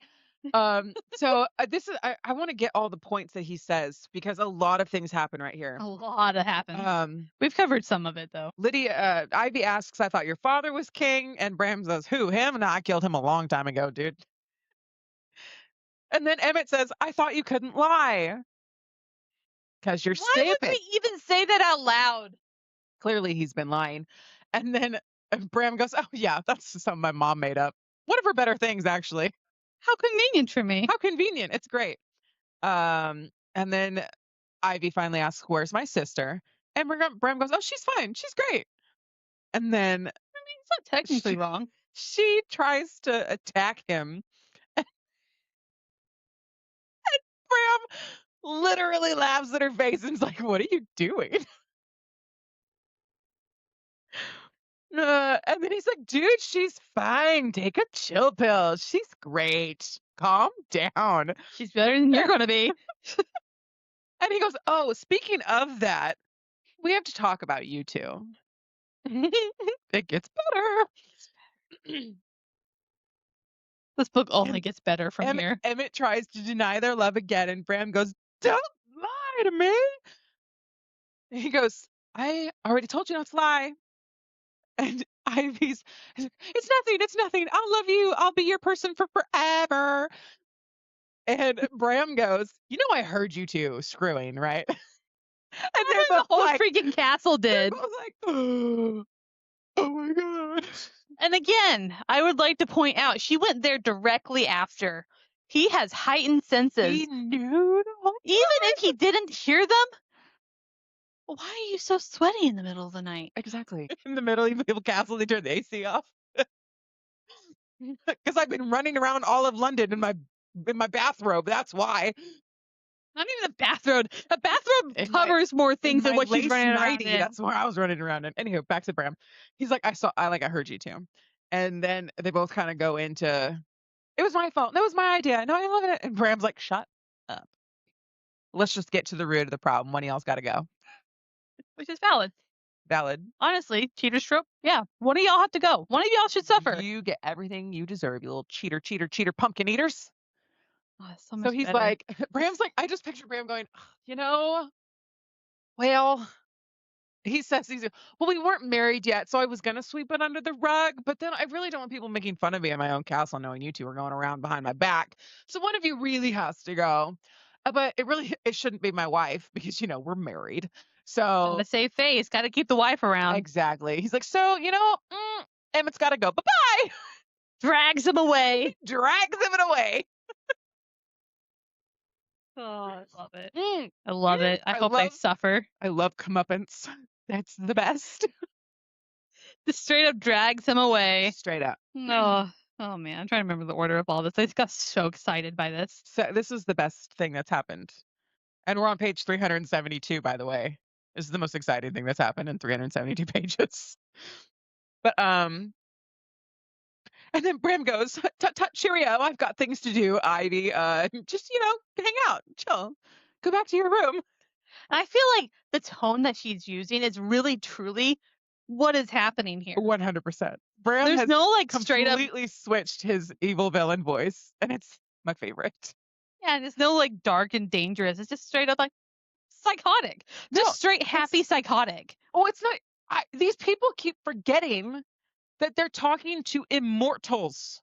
So this is I want to get all the points that he says because a lot of things happen right here. A lot of happened. We've covered some of it though. Ivy asks, "I thought your father was king," and Bram says, "Who? Him? No, I killed him a long time ago, dude." And then Emmett says, "I thought you couldn't lie because you're Why stupid." would we even say that out loud? Clearly, he's been lying. And then Bram goes, "Oh yeah, that's something my mom made up. One of her better things, actually. How convenient for me. How convenient. It's great." And then Ivy finally asks, "Where's my sister?" And Bram goes, "Oh, she's fine. She's great." And then It's not technically wrong. she tries to attack him. And Bram literally laughs at her face and is like, "What are you doing?" And then he's like, "Dude, she's fine. Take a chill pill. She's great. Calm down." She's better than you're gonna be. And he goes, "Oh, speaking of that, we have to talk about you two." It gets better. This book only gets better from here. Emmett tries to deny their love again, and Bram goes, "Don't lie to me." And he goes, "I already told you not to lie." And Ivy's, "It's nothing. It's nothing. I'll love you. I'll be your person for forever." And Bram goes, I heard you two screwing, right? And The whole freaking castle did. I was like, Oh my god. And again, I would like to point out she went there directly after. He has heightened senses. He knew the whole Even time. if he didn't hear them, why are you so sweaty in the middle of the night? Exactly. In the middle of the castle, they turned the AC off. Because I've been running around all of London in my bathrobe. That's why. Not even a bathrobe. A bathrobe In my- covers more things In than my what she's lace running around nightie, in. that's where I was running around in. Anywho, back to Bram. He's like, I heard you too. And then they both kind of go into, it was my fault. That was my idea. No, I love it. And Bram's like, shut up. Let's just get to the root of the problem. One of y'all's got to go. Which is valid. Valid. Honestly, cheater stroke. Yeah, one of y'all have to go. One of y'all should suffer. You get everything you deserve, you little cheater, pumpkin eaters. Oh, So he's better. like, Bram's like, I just picture Bram going, you know, well, he says, well, we weren't married yet, so I was going to sweep it under the rug, but then I really don't want people making fun of me in my own castle knowing you two are going around behind my back. So one of you really has to go. But it shouldn't be my wife because, we're married. So Gotta save face. Gotta keep the wife around. exactly. He's like, so, Emmett's got to go. Bye-bye. Drags him away. Drags him away. Oh, I love it. I love it. I hope they suffer. I love comeuppance. That's the best. Just straight up drags him away. Straight up. No. Oh man, I'm trying to remember the order of all this. I just got so excited by this. So this is the best thing that's happened. And we're on page 372, by the way. This is the most exciting thing that's happened in 372 pages. But and then Bram goes, tut tut, cheerio, I've got things to do, Ivy. Just, hang out, chill. Go back to your room. And I feel like the tone that she's using is really truly what is happening here. 100%. Bram There's has no straight up completely switched his evil villain voice, and it's my favorite. Yeah, and it's no dark and dangerous. It's just straight up psychotic. No, Just straight happy psychotic. Oh, it's not. These people keep forgetting that they're talking to immortals.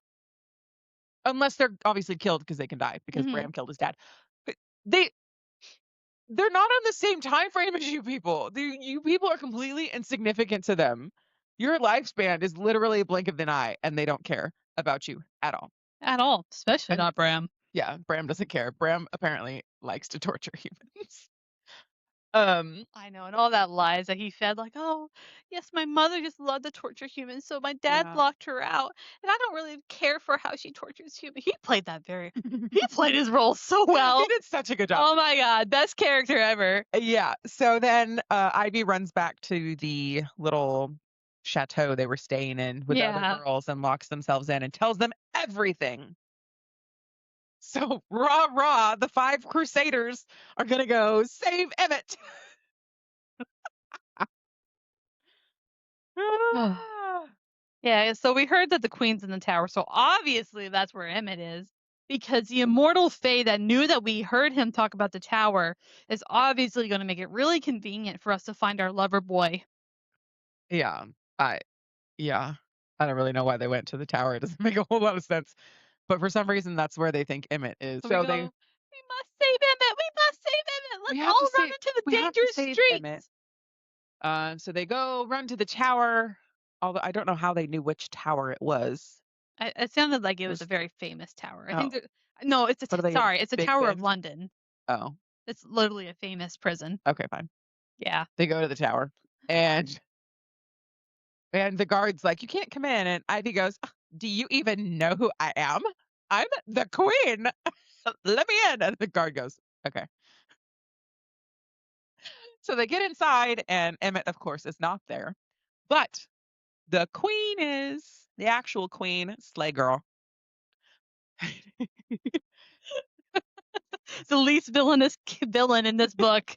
Unless they're obviously killed because they can die because Bram killed his dad. But they're not on the same time frame as you people. You people are completely insignificant to them. Your lifespan is literally a blink of an eye, and they don't care about you at all. At all, especially not Bram. Yeah, Bram doesn't care. Bram apparently likes to torture humans. I know, and all that lies that he fed, oh, yes, my mother just loved to torture humans, so my dad locked her out, and I don't really care for how she tortures humans. He played his role so well. He did such a good job. Oh my god, best character ever. Yeah. So then Ivy runs back to the little chateau they were staying in with the other girls and locks themselves in and tells them everything. So rah rah, the 5 crusaders are gonna go save Emmett. Yeah, so we heard that the queen's in the tower, so obviously that's where Emmett is. Because the immortal Fae that knew that we heard him talk about the tower is obviously going to make it really convenient for us to find our lover boy. Yeah. I don't really know why they went to the tower. It doesn't make a whole lot of sense. But for some reason, that's where they think Emmett is. So we must save Emmett. We must save Emmett. Let's all run into the dangerous streets. So they go run to the tower. Although I don't know how they knew which tower it was. It sounded like it was a very famous tower. I think no, it's a Tower of London. Oh. It's literally a famous prison. Okay, fine. Yeah. They go to the tower and the guard's like, you can't come in. And Ivy goes, do you even know who I am? I'm the queen. Let me in. And the guard goes, okay. So they get inside and Emmett, of course, is not there. But the queen is the actual queen, Slay Girl. The least villainous villain in this book.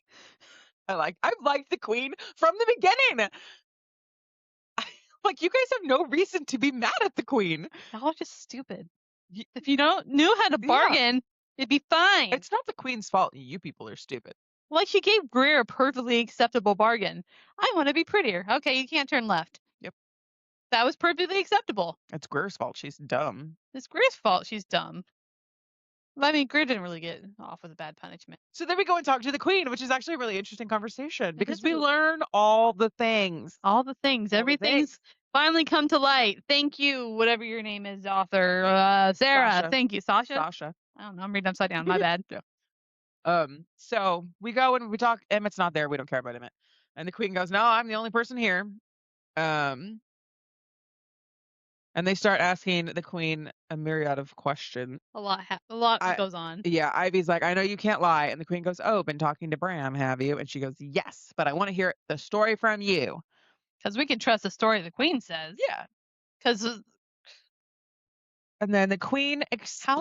I've liked the queen from the beginning. You guys have no reason to be mad at the queen. Y'all are just stupid. If you knew how to bargain, it'd be fine. It's not the queen's fault. You people are stupid. She gave Greer a perfectly acceptable bargain. I want to be prettier. Okay, you can't turn left. Yep. That was perfectly acceptable. It's Greer's fault. She's dumb. It's Greer's fault. She's dumb. I mean, Greer didn't really get off with a bad punishment. So then we go and talk to the queen, which is actually a really interesting conversation because we learn all the things. All the things. Everything's finally come to light. Thank you, whatever your name is, author. Sarah. Sasha. Thank you, Sasha. Sasha. I don't know. I'm reading upside down. My bad. Yeah. So we go and we talk. Emmett's not there. We don't care about Emmett. And the queen goes, "No, I'm the only person here." Um, and they start asking the queen a myriad of questions. A lot I, goes on. yeah, Ivy's like, "I know you can't lie," and the queen goes, "Oh, been talking to Bram, have you?" And she goes, "Yes, but I want to hear the story from you." Because we can trust the story the queen says. Yeah. Because And then the queen how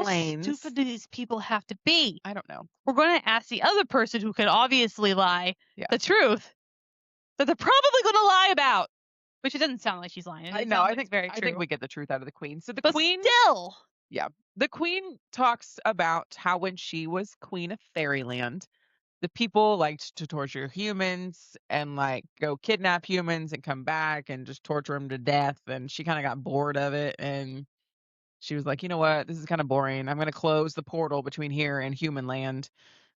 explains. stupid do these people have to be? I don't know. We're going to ask the other person who could obviously lie Yeah. the truth that they're probably going to lie about. Which it doesn't sound like she's lying. I It know. sounds I like think it's very I true. think we get the truth out of the queen. So the But queen, still, the queen talks about how when she was queen of Fairyland, the people liked to torture humans and like go kidnap humans and come back and just torture them to death. And she kind of got bored of it, and she was like, you know what, this is kind of boring. I'm going to close the portal between here and human land,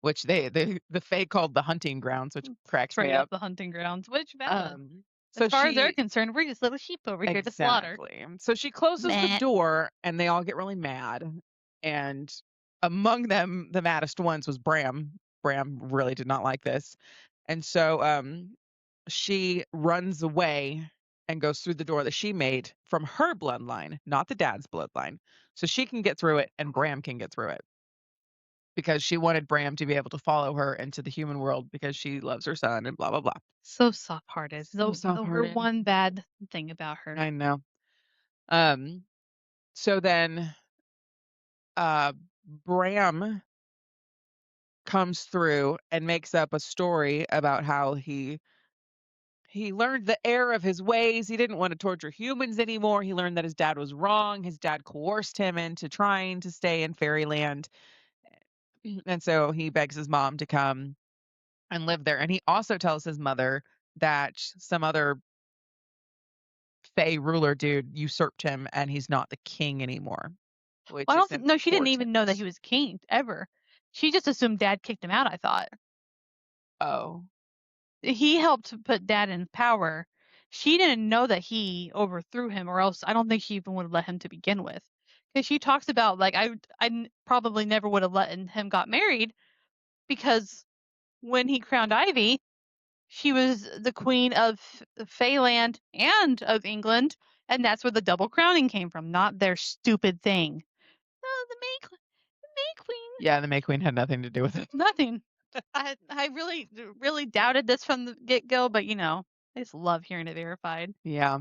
which the Fae called the hunting grounds, which cracks me straight up. up the hunting grounds, which valid. So As far as they're she concerned, we're just little sheep over here to slaughter. exactly. So she closes the Meh. door, and they all get really mad. And among them, the maddest ones was Bram. Bram really did not like this, and so she runs away and goes through the door that she made from her bloodline, not the dad's bloodline, so she can get through it and Bram can get through it because she wanted Bram to be able to follow her into the human world because she loves her son and blah blah blah. So soft-hearted. So Her soft-hearted. one bad thing about her. I know. So then Bram comes through and makes up a story about how he learned the error of his ways. He didn't want to torture humans anymore. He learned that his dad was wrong. His dad coerced him into trying to stay in Fairyland. And so he begs his mom to come and live there. And he also tells his mother that some other Fae ruler dude usurped him and he's not the king anymore. Which Well, I don't is think, no, she didn't even know that important. he was king ever. She just assumed dad kicked him out, I thought. Oh, He helped put dad in power. She didn't know that he overthrew him, or else I don't think she even would have let him to begin with. Because she talks about, like, probably never would have let him got married because when he crowned Ivy, she was the queen of Feyland and of England, and that's where the double crowning came from, not their stupid thing. Oh, the May Queen. yeah, the May Queen had nothing to do with it. Nothing. I really doubted this from the get go, but I just love hearing it verified. Yeah.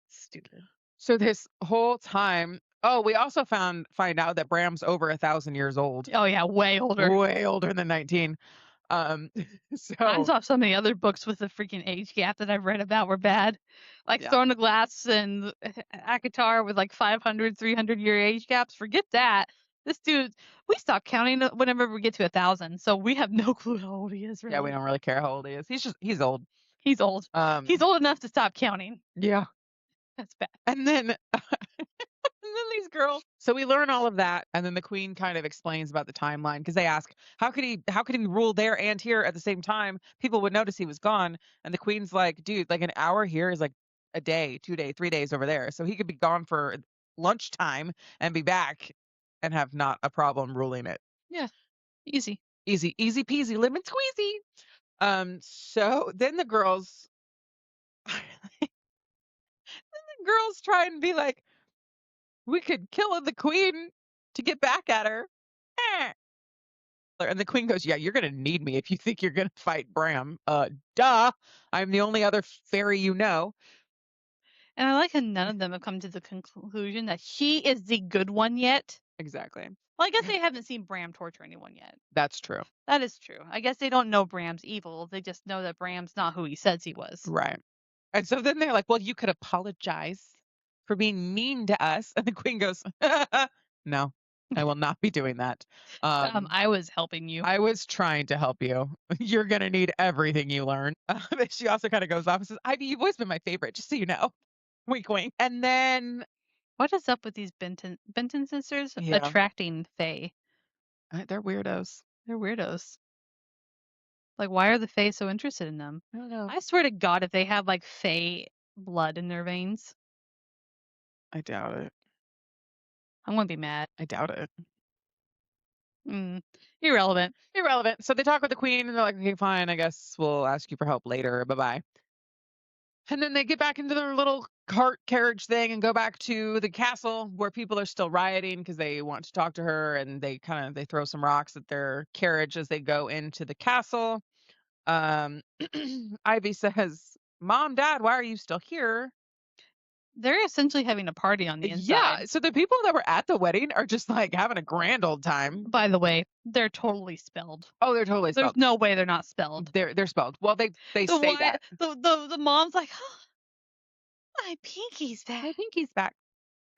Stupid. So this whole time, we also find out that Bram's over 1,000 years old. Oh yeah, way older. Way older than 19. I So saw some of the other books with the freaking age gap that I've read about were bad. Like Yeah. Throne of Glass and Akatar with like 500, 300-year age gaps. Forget that. This dude, we stop counting whenever we get to 1,000. So we have no clue how old he is. Really. yeah, we don't really care how old he is. He's old. He's old. He's old enough to stop counting. Yeah. That's bad. And then these girls. So we learn all of that, and then the queen kind of explains about the timeline because they ask, how could he rule there and here at the same time? People would notice he was gone. And the queen's like, dude, like an hour here is like a day, 2 days, 3 days over there. So he could be gone for lunchtime and be back and have not a problem ruling it. Yeah. Easy. Easy peasy, lemon squeezy. So then the girls try and be like, we could kill the queen to get back at her. Eh. And the queen goes, yeah, you're going to need me if you think you're going to fight Bram. Duh. I'm the only other fairy you know. And I like how none of them have come to the conclusion that he is the good one yet. Exactly. Well, I guess they haven't seen Bram torture anyone yet. That's true. That is true. I guess they don't know Bram's evil. They just know that Bram's not who he says he was. Right. And so then they're like, well, you could apologize for being mean to us. And the queen goes, no, I will not be doing that. I was helping you. I was trying to help you. You're going to need everything you learn. But she also kind of goes off and says, Ivy, you've always been my favorite, just so you know. Wink, wink. And then what is up with these Benton sisters attracting Faye? They're weirdos. They're weirdos. Like, why are the Fae so interested in them? I don't know. I swear to God, if they have like Fae blood in their veins. I doubt it. I'm gonna be mad. I doubt it. Irrelevant. Irrelevant. So they talk with the queen and they're like, okay, fine, I guess we'll ask you for help later. Bye-bye. And then they get back into their little cart carriage thing and go back to the castle where people are still rioting because they want to talk to her, and they throw some rocks at their carriage as they go into the castle. Ivy says, "Mom, Dad, why are you still here?" They're essentially having a party on the Yeah, inside. so the people that were at the wedding are just like having a grand old time. By the way, they're totally spelled. Oh, they're totally There's spelled. no way they're not spelled. They're spelled. Well, they say that. The mom's like, oh, my pinky's back. My pinky's back.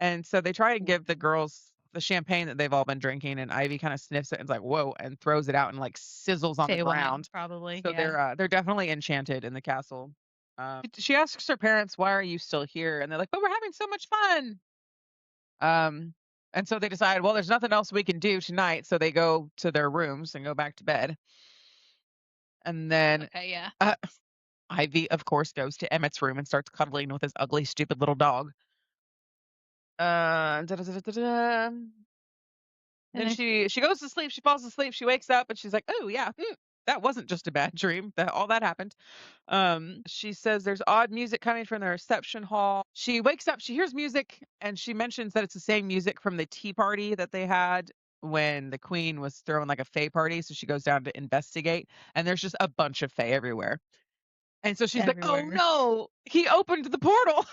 And so they try and give the girls the champagne that they've all been drinking, and Ivy kind of sniffs it and's like, "Whoa," and throws it out and like sizzles on the Fey wine, ground. probably. So Yeah. they're definitely enchanted in the castle. She asks her parents, "Why are you still here?" And they're like, "But we're having so much fun." And so they decide, well, there's nothing else we can do tonight, so they go to their rooms and go back to bed. And then Okay, yeah. Ivy, of course, goes to Emmett's room and starts cuddling with his ugly, stupid little dog. Da-da-da-da-da-da. Then then- she goes to sleep. She falls asleep. She wakes up and she's like, "Oh yeah, that wasn't just a bad dream. All that happened." She says there's odd music coming from the reception hall. She wakes up. She hears music, and she mentions that it's the same music from the tea party that they had when the queen was throwing like a fae party. So she goes down to investigate, and there's just a bunch of fae everywhere. And so she's like, "Oh Everywhere. no, he opened the portal."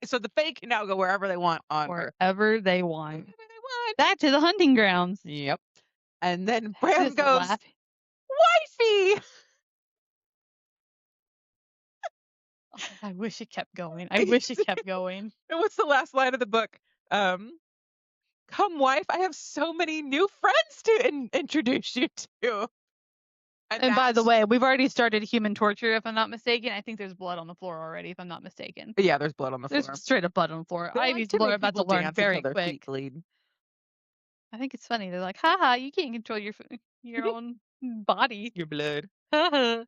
So the fae can now go wherever they want on Earth. Wherever they want. Wherever they want. Back to the hunting grounds. Yep. And then Bram Just goes, laugh. "Wifey!" Oh, I wish it kept going. I wish it kept going. And what's the last line of the book? "Come, wife, I have so many new friends to introduce you to." And by the way, we've already started human torture, if I'm not mistaken. I think there's blood on the floor already, if I'm not mistaken. yeah, there's blood on the floor. There's straight up blood on the floor. They like Ivy's to make about to people learn dance very until their feet quick. bleed. I think it's funny. They're like, haha, you can't control your own body. Your blood. Haha.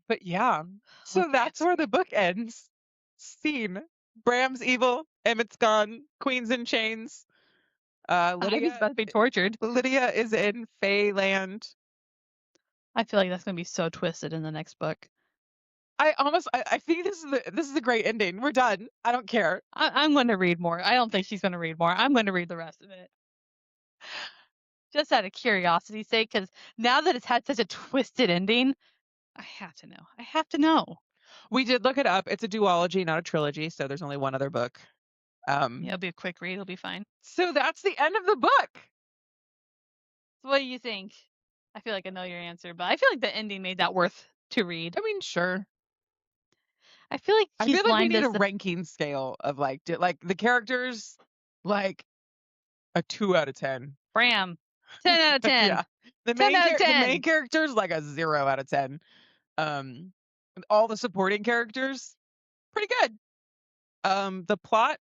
But yeah, so Okay, that's where the book ends. Scene. Bram's evil. Emmett's gone. Queen's in chains. Ivy's Lydia about to be tortured. Lydia is in Feyland. I feel like that's gonna be so twisted in the next book. I think this is a great ending. We're done. I don't care. I'm going to read more. I don't think she's going to read more. I'm going to read the rest of it. Just out of curiosity's sake, because now that it's had such a twisted ending, I have to know. I have to know. We did look it up. It's a duology, not a trilogy, so there's only one other book. Yeah, it'll be a quick read. It'll be fine. So that's the end of the book. So what do you think? I feel like I know your answer, but I feel like the ending made that worth to read. I mean, sure. I feel like I he's feel like we lined need a us. ranking scale of like the characters, like a 2 out of 10. Bram, 10 out of 10. Yeah. The 10 main out of 10. the main characters like a 0 out of 10. All the supporting characters, pretty good. The plot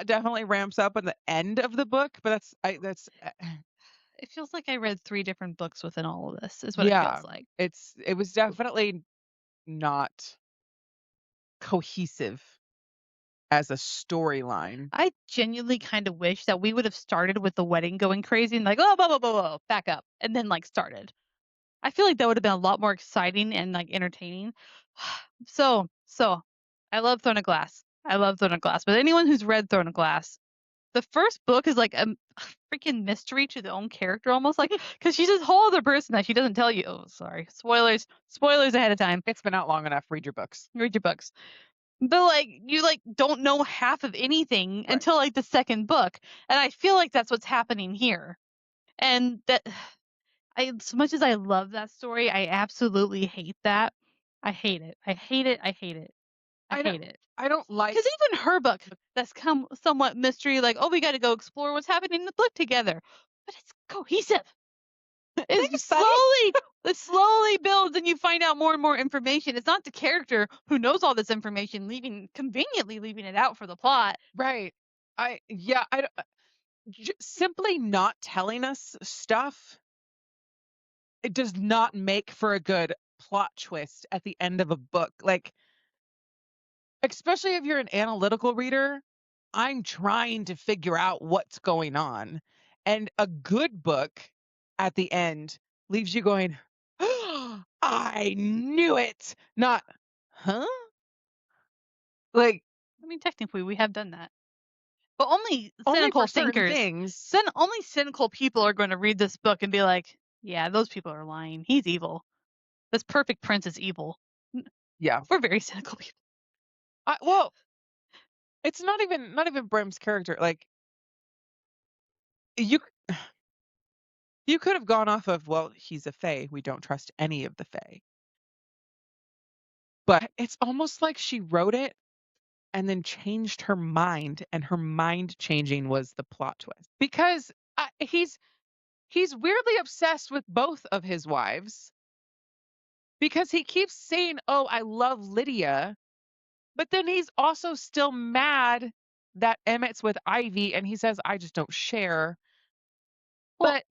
definitely ramps up at the end of the book, but that's It feels like I read 3 different books within all of this. Is what it yeah. feels like. It was definitely not cohesive as a storyline. I genuinely kind of wish that we would have started with the wedding going crazy and like, oh, blah, blah, blah, blah, back up, and then like started. I feel like that would have been a lot more exciting and like entertaining. So I love Throne of Glass. I love Throne of Glass. But anyone who's read Throne of Glass, the first book is like a freaking mystery to the own character almost, like because she's this whole other person that she doesn't tell you. Oh, sorry, spoilers ahead of time. It's been out long enough. Read your books. Read your books. But like you like don't know half of anything until like the second book, and I feel like that's what's happening here. And that as much as I love that story, I absolutely hate that. I hate it. I hate it. I hate it. I hate it. I don't like Because even her book that's come somewhat mystery, like, oh, we got to go explore what's happening in the book together. But it's cohesive. It slowly builds, and you find out more and more information. It's not the character who knows all this information conveniently leaving it out for the plot. Right. Simply not telling us stuff, it does not make for a good plot twist at the end of a book. Like, especially if you're an analytical reader, I'm trying to figure out what's going on. And a good book at the end leaves you going, I knew it. Not, huh? Like, I mean, technically, we have done that. But only only cynical for certain thinkers, things. only cynical people are going to read this book and be like, yeah, those people are lying. He's evil. This perfect prince is evil. Yeah. We're very cynical people. Well, it's not even Brim's character. Like, you you could have gone off of, well, he's a fae. We don't trust any of the fae. But it's almost like she wrote it and then changed her mind, and her mind changing was the plot twist. Because he's weirdly obsessed with both of his wives because he keeps saying, "Oh, I love Lydia," but then he's also still mad that Emmett's with Ivy, and he says, "I just don't share." Well, But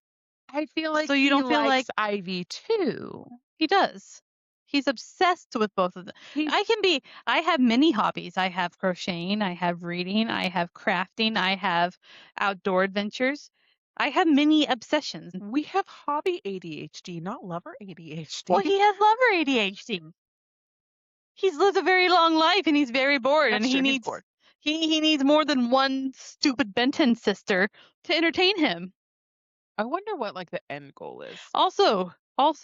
I feel like so you he don't feel like likes Ivy too. he does. He's obsessed with both of them. He's I have many hobbies. I have crocheting, I have reading, I have crafting, I have outdoor adventures. I have many obsessions. we have hobby ADHD, not lover ADHD. Well, he has lover ADHD. He's lived a very long life and he's very bored, That's and true, he's bored. he needs more than one stupid Benton sister to entertain him. I wonder what like the end goal is. Also,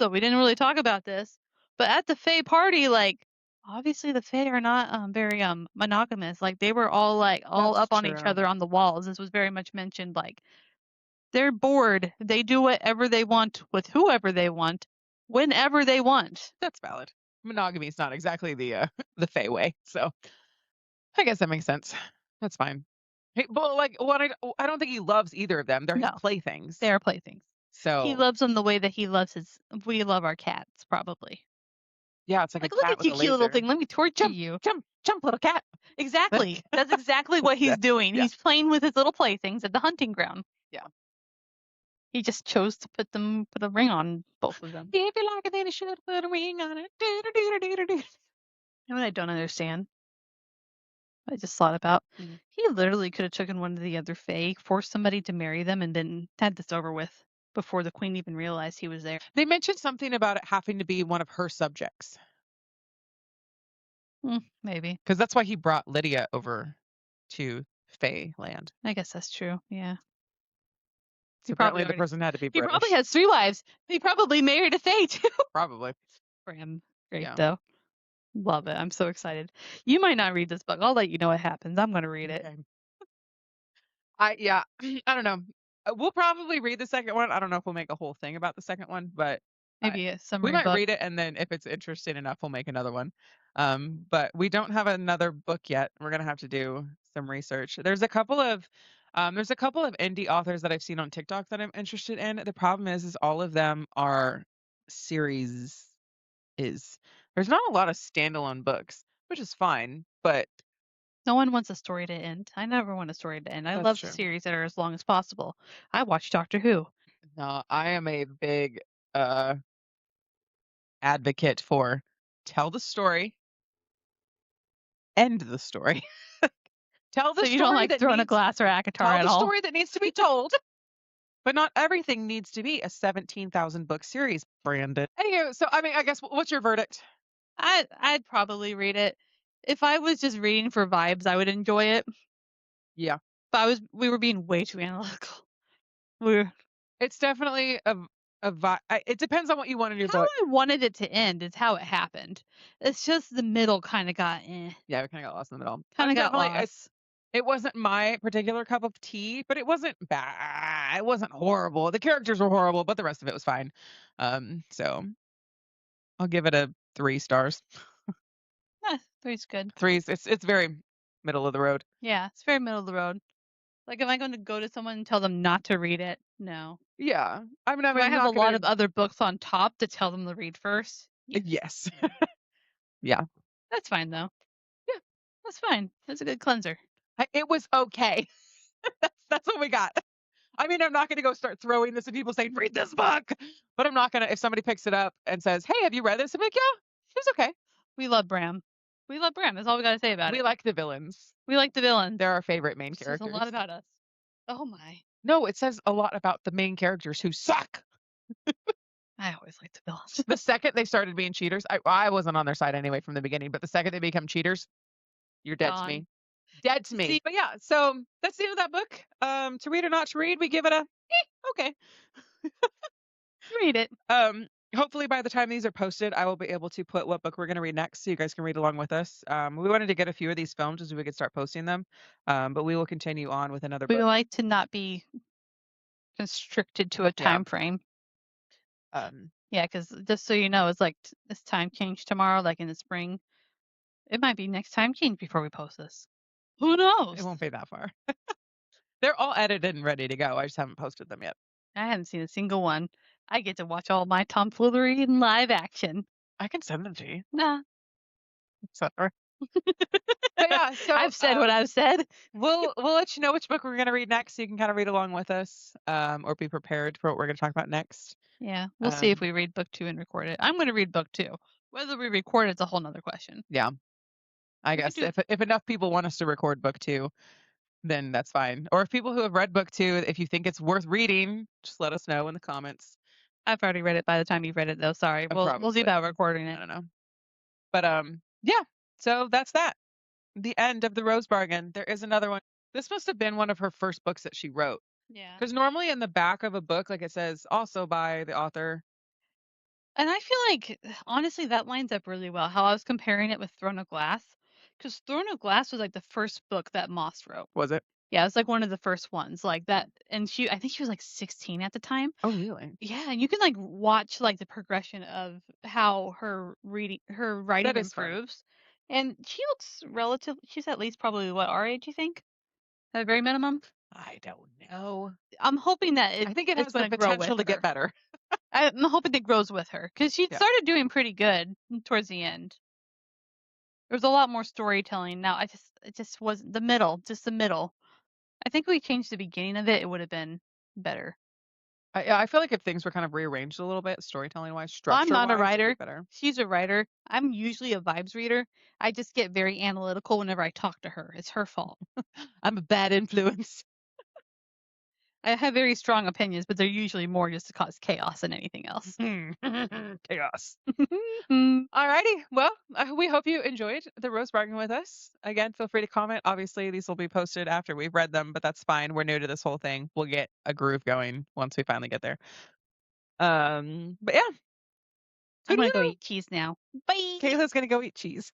we didn't really talk about this, but at the Fae party, like obviously the Fae are not very monogamous. Like they were all That's up on each true. other on the walls. This was very much mentioned. Like they're bored. They do whatever they want with whoever they want, whenever they want. That's valid. Monogamy is not exactly the the Fey way, so I guess that makes sense. That's fine. Hey, but like, what I don't think he loves either of them. They're his No. playthings. They are playthings. So He loves them the way that we love our cats, probably. yeah, it's like Like, a look cat at with you, a cute little laser. thing. Let me torture Jump, you. jump, little cat. Exactly. That's exactly what he's doing. Yeah. He's playing with his little playthings at the hunting ground. Yeah. He just chose to put a ring on both of them. If you like it, then you should put a ring on it. Do-do-do-do-do-do. You know what I don't understand? I just thought about. Mhm. He literally could have taken one of the other Fae, forced somebody to marry them, and then had this over with before the queen even realized he was there. They mentioned something about it having to be one of her subjects, Maybe. because that's why he brought Lydia over to Fey land. I guess that's true. Yeah. So probably apparently the already- person had to be He British. probably has 3 wives. He probably married a Fae too. Probably. For him. Great Yeah. though. Love it. I'm so excited. You might not read this book. I'll let you know what happens. I'm gonna read it. Okay. I don't know. We'll probably read the second one. I don't know if we'll make a whole thing about the second one, but Maybe a we summary might book. read it, and then if it's interesting enough, we'll make another one. But we don't have another book yet. We're gonna have to do some research. There's a couple of indie authors that I've seen on TikTok that I'm interested in. The problem is all of them are series. There's not a lot of standalone books, which is fine, but No one wants a story to end. I never want a story to end. I That's love true. series that are as long as possible. I watch Doctor Who. no, I am a big advocate for tell the story, end the story. Tell the So story you don't like that throwing a needs, glass or Akatar tell at the all? story that needs to be told. But not everything needs to be a 17,000 book series, Brandon. Anywho, so I mean, I guess what's your verdict? I'd probably read it. If I was just reading for vibes, I would enjoy it. Yeah. But we were being way too analytical. It's definitely it depends on what you want in your How book. I wanted it to end is how it happened. It's just the middle kind of got Yeah, we kind of got lost in the middle. kind of got Definitely, lost. it wasn't my particular cup of tea, but it wasn't bad. It wasn't horrible. The characters were horrible, but the rest of it was fine. So I'll give it a 3 stars. Three's good. 3's it's very middle of the road. Yeah, it's very middle of the road. Like, am I going to go to someone and tell them not to read it? No. Yeah. I mean, Do I have a lot of other books on top to tell them to read first? Yes. Yeah. That's fine though. Yeah. That's fine. That's a good cleanser. It was okay. That's what we got. I mean, I'm not gonna go start throwing this at people saying, "Read this book," but I'm not gonna if somebody picks it up and says, "Hey, have you read this?" I'm like, "Yeah, she was okay." We love Bram. We love Bram. That's all we gotta say about We it. like the villains. We like the villains. They're our favorite main Which says a lot characters. about us. Oh my. No, it says a lot about the main characters who suck. I always like the villains. The second they started being cheaters, I wasn't on their side anyway from the beginning, but the second they become cheaters, you're dead to Gone. me. Dead to me. See- But yeah, so that's the end of that book. To read or not to read, we give it a okay. Read it. Hopefully by the time these are posted, I will be able to put what book we're going to read next so you guys can read along with us. We wanted to get a few of these films as we could start posting them. But we will continue on with another We book. like to not be constricted to a Yeah. time frame. Yeah, because just so you know, it's like this time change tomorrow, like in the spring. It might be next time change before we post this. Who knows? It won't be that far. They're all edited and ready to go. I just haven't posted them yet. I haven't seen a single one. I get to watch all my tomfoolery in live action. I can send them to you. Nah. Sorry. But yeah, so I've said what I've said. we'll let you know which book we're gonna read next so you can kind of read along with us. Or be prepared for what we're gonna talk about next. Yeah, we'll see if we read book 2 and record it. I'm going to read book 2. Whether we record it's a whole nother question. Yeah. I We could guess do- if enough people want us to record book 2, then that's fine. Or if people who have read book 2, if you think it's worth reading, just let us know in the comments. I've already read it by the time you've read it, though. Sorry. We'll see Probably. about recording I it. don't know. But yeah. So that's that. The end of the Rose Bargain. There is another one. This must have been one of her first books that she wrote. Yeah. Because normally in the back of a book, like it says, also by the author. And I feel like, honestly, that lines up really well. How I was comparing it with Throne of Glass. Because Throne of Glass was like the first book that Moss wrote. Was it? Yeah, it was like one of the first ones like that. And I think she was like 16 at the time. Oh, really? Yeah, and you can like watch like the progression of how her writing That is fun. improves. And she looks she's at least probably what our age, you think? At a very minimum? I don't know. I'm hoping that I think it it's has the gonna grow potential to with get her. better. I'm hoping it grows with her because she Yeah. started doing pretty good towards the end. There was a lot more storytelling. Now it just wasn't just the middle. I think if we changed the beginning of it, it would have been better. Yeah, I feel like if things were kind of rearranged a little bit, storytelling wise, Well, I'm not a structure-wise, it'd be writer. better. She's a writer. I'm usually a vibes reader. I just get very analytical whenever I talk to her. It's her fault. I'm a bad influence. I have very strong opinions, but they're usually more just to cause chaos than anything else. Chaos. Alrighty. Well, we hope you enjoyed the Rose Bargain with us. Again, feel free to comment. Obviously, these will be posted after we've read them, but that's fine. We're new to this whole thing. We'll get a groove going once we finally get there. But yeah. I'm gonna go Toodaloo. eat cheese now. Bye. Kayla's gonna go eat cheese.